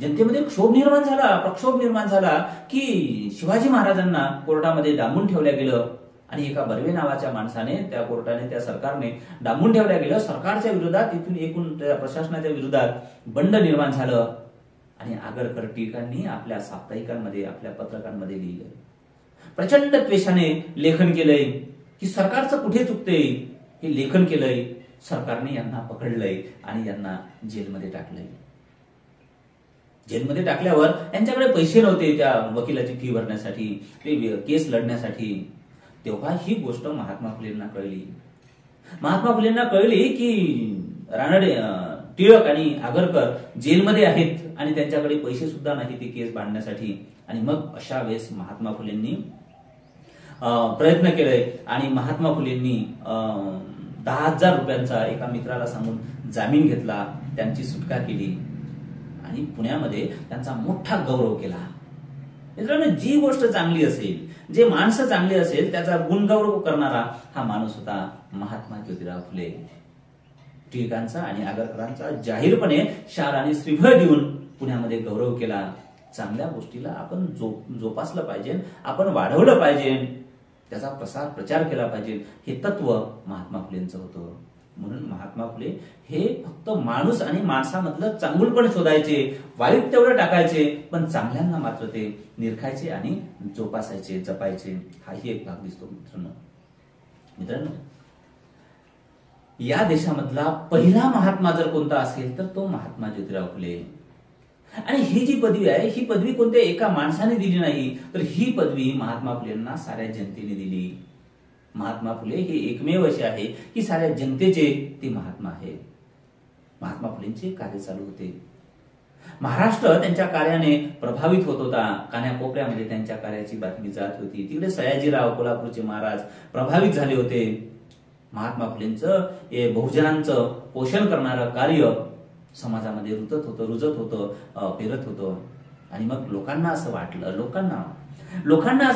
जनतेमध्ये क्षोभ निर्माण झाला, प्रक्षोभ निर्माण झाला की शिवाजी महाराजांना कोर्टामध्ये डांबून ठेवलं गेलं आणि एका बर्वे नावाच्या माणसाने, त्या कोर्टाने, त्या सरकारने डांबून ठेवल्या गेलं. सरकारच्या विरोधात, इथून एकूण प्रशासनाच्या विरोधात बंड निर्माण झालं आणि आगरकर टिळकांनी आपल्या साप्ताहिकांमध्ये, आपल्या पत्रकांमध्ये लिहिलं, प्रचंड द्वेषाने लेखन केलंय की सरकारचं कुठे चुकतंय हे लेखन केलंय. सरकारने यांना पकडलंय आणि यांना जेलमध्ये टाकलंय. जेलमध्ये टाकल्यावर यांच्याकडे पैसे नव्हते त्या वकिलाची फी भरण्यासाठी, ते केस लढण्यासाठी. तेव्हा ही गोष्ट महात्मा फुलेंना कळली. महात्मा फुलेंना कळली की रानडे, टिळक आणि आगरकर जेलमध्ये आहेत आणि त्यांच्याकडे पैसे सुद्धा नाही ते केस बांधण्यासाठी. आणि मग अशा वेळेस महात्मा फुलेंनी प्रयत्न केले आणि महात्मा फुलेंनी 10,000 रुपयांचा एका मित्राला सांगून जामीन घेतला, त्यांची सुटका केली आणि पुण्यामध्ये त्यांचा मोठा गौरव केला. मित्रांनो, जी गोष्ट चांगली असेल, जे माणसं चांगली असेल त्याचा गुणगौरव करणारा हा माणूस होता महात्मा ज्योतिराव फुले. टिळकांचा आणि आगरकरांचा जाहीरपणे शाल आणि श्रीफळ देऊन पुण्यामध्ये गौरव केला. चांगल्या गोष्टीला आपण जोपासलं पाहिजे, आपण वाढवलं पाहिजे, त्याचा प्रचार केला पाहिजे, हे तत्व महात्मा फुलेंचं होतं. म्हणून महात्मा फुले हे फक्त माणूस आणि माणसामधलं चांगुलपण शोधायचे, वाईट तेवढं टाकायचे, पण चांगल्यांना मात्र ते निरखायचे आणि जोपासायचे, जपायचे. हाही एक भाग दिसतो मित्रांनो. या देशामधला पहिला महात्मा जर कोणता असेल तर तो महात्मा ज्योतिराव फुले. आणि ही जी पदवी आहे, ही पदवी कोणत्या एका माणसाने दिली नाही, तर ही पदवी महात्मा फुलेंना साऱ्या जनतेने दिली. महात्मा फुले हे एकमेव असे आहे की साऱ्या जनतेचे ते महात्मा आहे. महात्मा फुलेंचे कार्य चालू होते. महाराष्ट्र त्यांच्या कार्याने प्रभावित होत होता. कान्याकोपऱ्यामध्ये त्यांच्या कार्याची बातमी जात होती. तिकडे सयाजीराव कोल्हापूरचे महाराज प्रभावित झाले होते. महात्मा फुलेंचं हे बहुजनांचं पोषण करणारं कार्य समाजामध्ये रुजत होतं, पेरत होतं. आणि मग लोकांना असं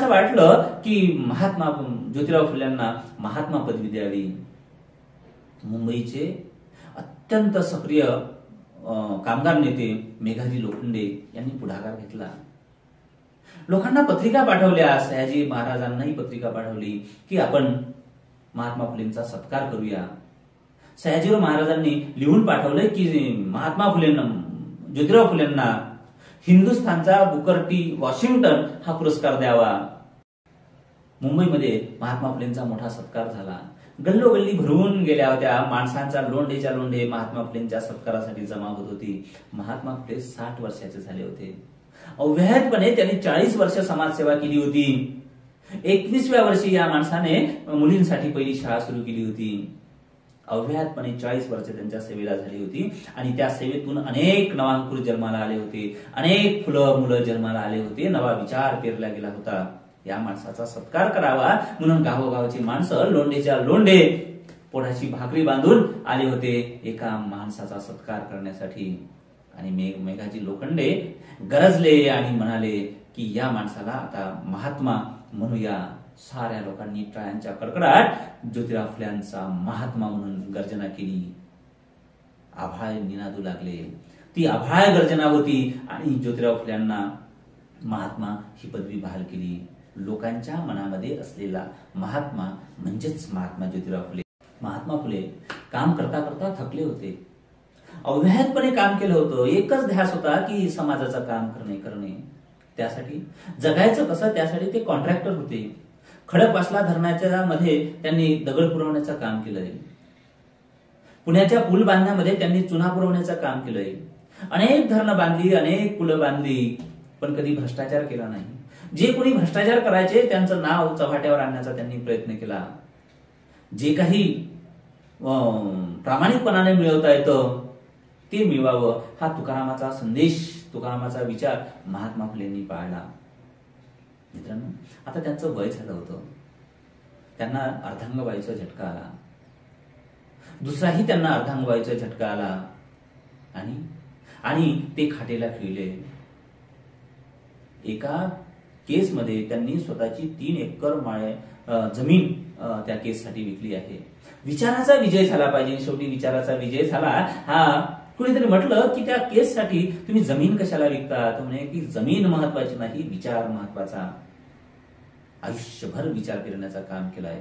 वाटलं की महात्मा ज्योतिराव फुल्यांना महात्मा पदवी द्यावी. मुंबईचे अत्यंत सक्रिय कामगार नेते मेघाजी लोखंडे यांनी पुढाकार घेतला. लोकांना पत्रिका पाठवल्या. सयाजी महाराजांनाही पत्रिका पाठवली की आपण महात्मा फुलेंचा सत्कार करूया. सयाजीराव महाराजांनी लिहून पाठवले की महात्मा फुलेंना, ज्योतिराव फुलेंना हिंदुस्थानचा बुकर टी वॉशिंग्टन हा पुरस्कार द्यावा. मुंबईमध्ये महात्मा फुलेंचा मोठा सत्कार झाला. गल्लोगल्ली भरून गेल्या होत्या. माणसांचा लोंढेच्या लोंढे महात्मा फुलेंच्या सत्कारासाठी जमा होत होती. महात्मा फुले 60 वर्षाचे झाले होते. अव्याहतपणे त्यांनी 40 वर्ष समाजसेवा केली होती. 21व्या वर्षी या माणसाने मुलींसाठी पहिली शाळा सुरू केली होती. अव्याहतपणे 40 वर्ष त्यांच्या सेवेला झाली होती. आणि त्या सेवेतून अनेक नवांकुर जन्माला आले होते. अनेक मुलं जन्माला आले होते. नवा विचार पेरला गेला होता. या माणसाचा सत्कार करावा म्हणून गावोगावची माणसं लोंढेच्या लोंढे पोटाची भाकरी बांधून आले होते एका माणसाचा सत्कार करण्यासाठी. आणि मेघाजी लोखंडे गरजले आणि म्हणाले की या माणसाला आता महात्मा म्हणूया. साऱ्या लोकांनी टाळ्यांच्या कडकडाट ज्योतिराव फुल्यांचा महात्मा म्हणून गर्जना केली. आभाळ निनादू लागले. ती आभाळ गर्जना होती आणि ज्योतिराव फुल्यांना महात्मा ही पदवी बहाल केली. लोकांच्या मनामध्ये असलेला महात्मा म्हणजेच महात्मा ज्योतिराव फुले. महात्मा फुले काम करता करता थकले होते. अव्याहतपणे काम केलं होतं. एकच ध्यास होता की समाजाचं काम करणे. त्यासाठी जगायचं कसं, त्यासाठी ते कॉन्ट्रॅक्टर होते. खडकवासला धरणाच्या मध्ये त्यांनी दगड पुरवण्याचं काम केलंय. पुण्याच्या पूल बांधण्यामध्ये त्यांनी चुना पुरवण्याचं काम केलंय. अनेक धरणं बांधली, अनेक पुलं बांधली, पण कधी भ्रष्टाचार केला नाही. जे कोणी भ्रष्टाचार करायचे त्यांचं नाव चव्हाट्यावर आणण्याचा त्यांनी प्रयत्न केला. जे काही प्रामाणिकपणाने मिळवता येतं ते मिळवावं हा तुकारामाचा संदेश, तुकारामाचा विचार महात्मा फुलेंनी पाळला. मित्रांनो, आता त्यांचं वय झालं होतं. त्यांना अर्धांगवायूचा झटका आला. दुसराही त्यांना अर्धांगवायूचा झटका आला आणि ते खाटेला खिळले. एका केसमध्ये त्यांनी स्वतःची 3 एकर जमीन त्या केससाठी विकली आहे. विचाराचा विजय झाला पाहिजे. शेवटी विचाराचा विजय झाला. हा कुणीतरी म्हटलं की त्या केससाठी तुम्ही जमीन कशाला विकता? तो म्हणे की जमीन महत्वाची नाही, विचार महत्वाचा. आयुष्यभर विचार करण्याचं काम केलंय.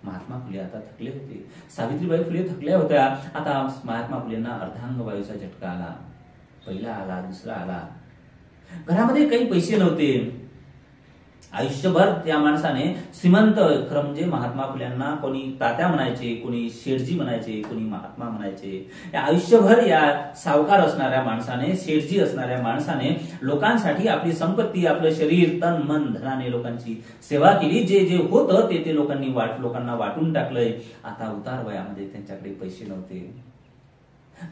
महात्मा फुले आता थकले होते. सावित्रीबाई फुले थकल्या होत्या. आता महात्मा फुलेंना अर्धांगवायूचा झटका आला. पहिला आला, दुसरा आला. घरामध्ये काही पैसे नव्हते. आयुष्यभर त्या माणसाने श्रीमंत, खरं म्हणजे महात्मा फुल्यांना कोणी तात्या म्हणायचे, कोणी शेठजी म्हणायचे, कोणी महात्मा म्हणायचे. आयुष्यभर या सावकार असणाऱ्या माणसाने, शेठजी असणाऱ्या माणसाने लोकांसाठी आपली संपत्ती, आपलं शरीर, तन मन धनाने लोकांची सेवा केली. जे जे होतं ते लोकांना वाटून टाकलंय. आता उतार वयामध्ये त्यांच्याकडे पैसे नव्हते.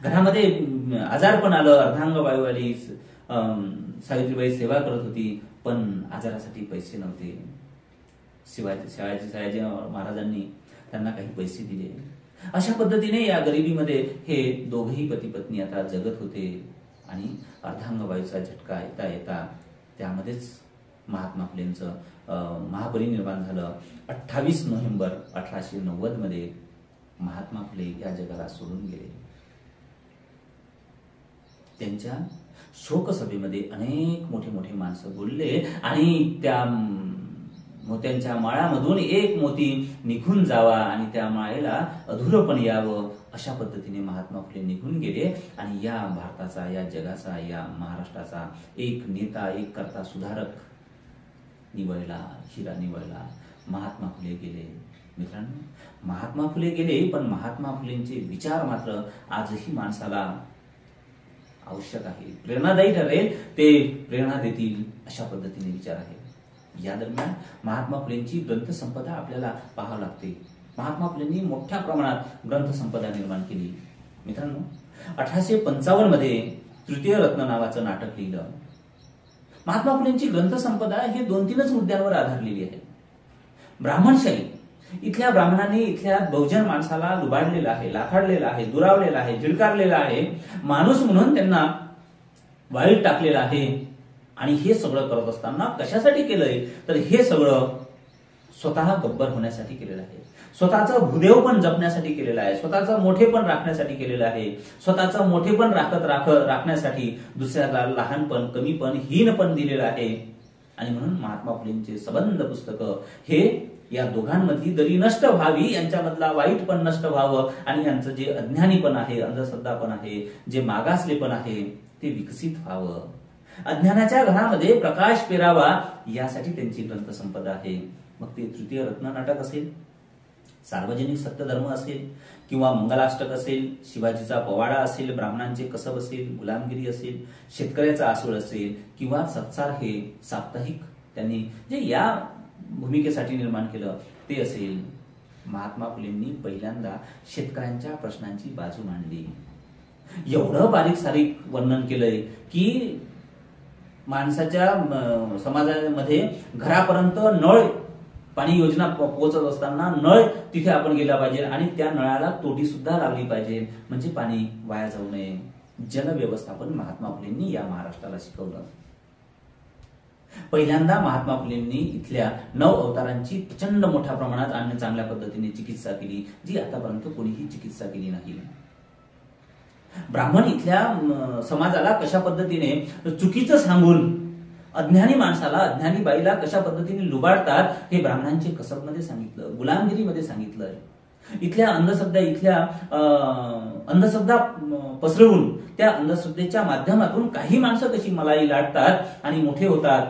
घरामध्ये आजारपण आलं. अर्धांगवायू आली. सावित्रीबाई सेवा करत होती, पण आजारासाठी पैसे नव्हते. सयाजी महाराजांनी त्यांना काही पैसे दिले. अशा पद्धतीने या गरिबीमध्ये हे दोघही पती पत्नी आता जगत होते. आणि अर्धांगवायूचा झटका येता येता त्यामध्येच महात्मा फुलेंचं महापरिनिर्वाण झालं. 28 नोव्हेंबर 1890 मध्ये महात्मा फुले या जगाला सोडून गेले. त्यांच्या शोकसभेमध्ये अनेक मोठे मोठे माणसं बोलले आणि त्या मोत्यांच्या माळामधून एक मोती निघून जावा आणि त्या माळेला अधुरपण यावं अशा पद्धतीने महात्मा फुले निघून गेले. आणि या भारताचा, या जगाचा, या महाराष्ट्राचा एक नेता, एक कर्ता, सुधारक निवडला, हिरा निवडला. महात्मा फुले गेले. मित्रांनो, महात्मा फुले गेले, पण महात्मा फुलेंचे विचार मात्र आजही माणसाला आवश्यक आहे. प्रेरणादायी ठरेल, ते प्रेरणा देतील अशा पद्धतीने विचार आहे. या दरम्यान महात्मा फुलेंची ग्रंथसंपदा आपल्याला पाहावी लागते. महात्मा फुलेंनी मोठ्या प्रमाणात ग्रंथसंपदा निर्माण केली. मित्रांनो, 1855 मध्ये तृतीय रत्न नावाचं नाटक लिहिलं. महात्मा फुलेंची ग्रंथसंपदा ही 2-3च मुद्द्यांवर आधारलेली आहे. ब्राह्मणशाही, इथल्या ब्राह्मणांनी इथल्या बहुजन माणसाला लुबाडलेला आहे, लाथाडलेला आहे, दुरावलेला आहे, झिडकारलेला आहे, माणूस म्हणून त्यांना वाळीत टाकलेला आहे. आणि हे सगळं करत असताना कशासाठी केलंय तर हे सगळं स्वतः गब्बर होण्यासाठी केलेलं आहे, स्वतःचं भूदेव पण जपण्यासाठी केलेलं आहे, स्वतःचं मोठेपण राखण्यासाठी केलेलं आहे, स्वतःचं मोठेपण राखण्यासाठी दुसऱ्याला लहानपण, कमीपण, हीनपण दिलेलं आहे. आणि म्हणून महात्मा फुलेंचे सबंध पुस्तकं हे या दोघांमधली दरी नष्ट व्हावी, यांच्यामधला वाईटपण नष्ट व्हावं आणि यांचं जे अज्ञानीपण आहे, अंधश्रद्धापण आहे, जे मागासलेपण आहे ते विकसित व्हावं, अज्ञानाच्या घरामध्ये प्रकाश पेरावा, यासाठी त्यांची ग्रंथसंपदा आहे. मग ते तृतीय रत्न नाटक असेल, सार्वजनिक सत्यधर्म असेल, किंवा मंगलाष्टक असेल, शिवाजीचा पवाडा असेल, ब्राह्मणांचे कसब असेल, गुलामगिरी असेल, शेतकऱ्याचा आसूळ असेल, किंवा सत्सार हे साप्ताहिक त्यांनी जे या भूमिकेसाठी निर्माण केलं ते असेल. महात्मा फुलेंनी पहिल्यांदा शेतकऱ्यांच्या प्रश्नांची बाजू मांडली. एवढं बारीक सारीक वर्णन केलंय की माणसाच्या समाजामध्ये घरापर्यंत नळ पाणी योजना पोहोचत असताना नळ तिथे आपण गेला पाहिजे आणि त्या नळाला तोटी सुद्धा लागली पाहिजे, म्हणजे पाणी वाया जाऊ नये. जल व्यवस्थापन महात्मा फुलेंनी या महाराष्ट्राला शिकवलं. पहिल्यांदा महात्मा फुलेंनी इथल्या 9 अवतारांची प्रचंड मोठ्या प्रमाणात आणि चांगल्या पद्धतीने चिकित्सा केली, जी आतापर्यंत कोणीही चिकित्सा केली नाही. ब्राह्मण इथल्या समाजाला कशा पद्धतीने चुकीचं सांगून अज्ञानी माणसाला, अज्ञानी बाईला कशा पद्धतीने लुबाडतात हे ब्राह्मणांचे कसबमध्ये सांगितलं, गुलामगिरीमध्ये सांगितलं. इथल्या अंधश्रद्धा पसरवून त्या अंधश्रद्धेच्या माध्यमातून काही माणसं कशी मलाई लाटतात आणि मोठे होतात,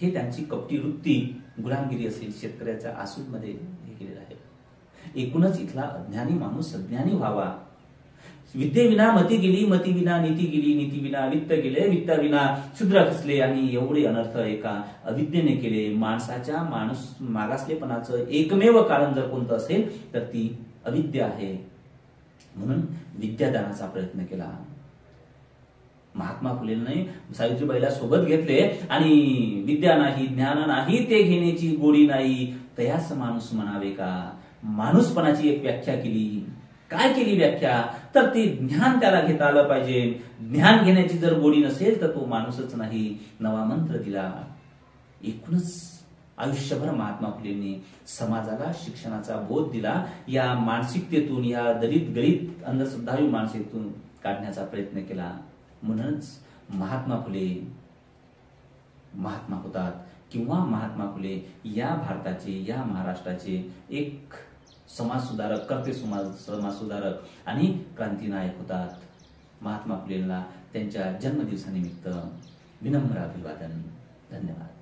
हे त्यांची कपटी वृत्ती गुलामगिरी असेल, शेतकऱ्याच्या आसूडमध्ये हे केलेलं आहे. एकूणच इथला अज्ञानी माणूस सज्ञानी व्हावा. विद्येविना मती गेली, मतीविना नीती गेली, नीतीविना वित्त गेले, वित्ताविना शूद्र खचले, आणि एवढे अनर्थ एका अविद्येने केले. माणसाच्या मागासलेपणाचं एकमेव कारण जर कोणतं असेल तर ती अविद्या आहे. म्हणून विद्यादानाचा प्रयत्न केला. महात्मा फुलेंनी सावित्रीबाईला सोबत घेतले आणि विद्या नाही, ज्ञान नाही, ते घेण्याची गोडी नाही, तयास माणूस म्हणावे का. माणूसपणाची एक व्याख्या केली. काय केली व्याख्या तर ते ज्ञान त्याला घेता आलं पाहिजे. ज्ञान घेण्याची जर गोडी नसेल तर तो माणूसच नाही. नवा मंत्र दिला. एकूणच आयुष्यभर महात्मा फुलेंनी समाजाला शिक्षणाचा बोध दिला. या मानसिकतेतून, या दलित गरीब अंधश्रद्धाळू मानसिकतेतून काढण्याचा प्रयत्न केला. म्हणूनच महात्मा फुले महात्मा होतात, किंवा महात्मा फुले या भारताचे, या महाराष्ट्राचे एक समाज सुधारक, कर्ते समाज सुधारक आणि क्रांतीनायक होतात. महात्मा फुलेंना त्यांच्या जन्मदिवसानिमित्त विनम्र अभिवादन. धन्यवाद.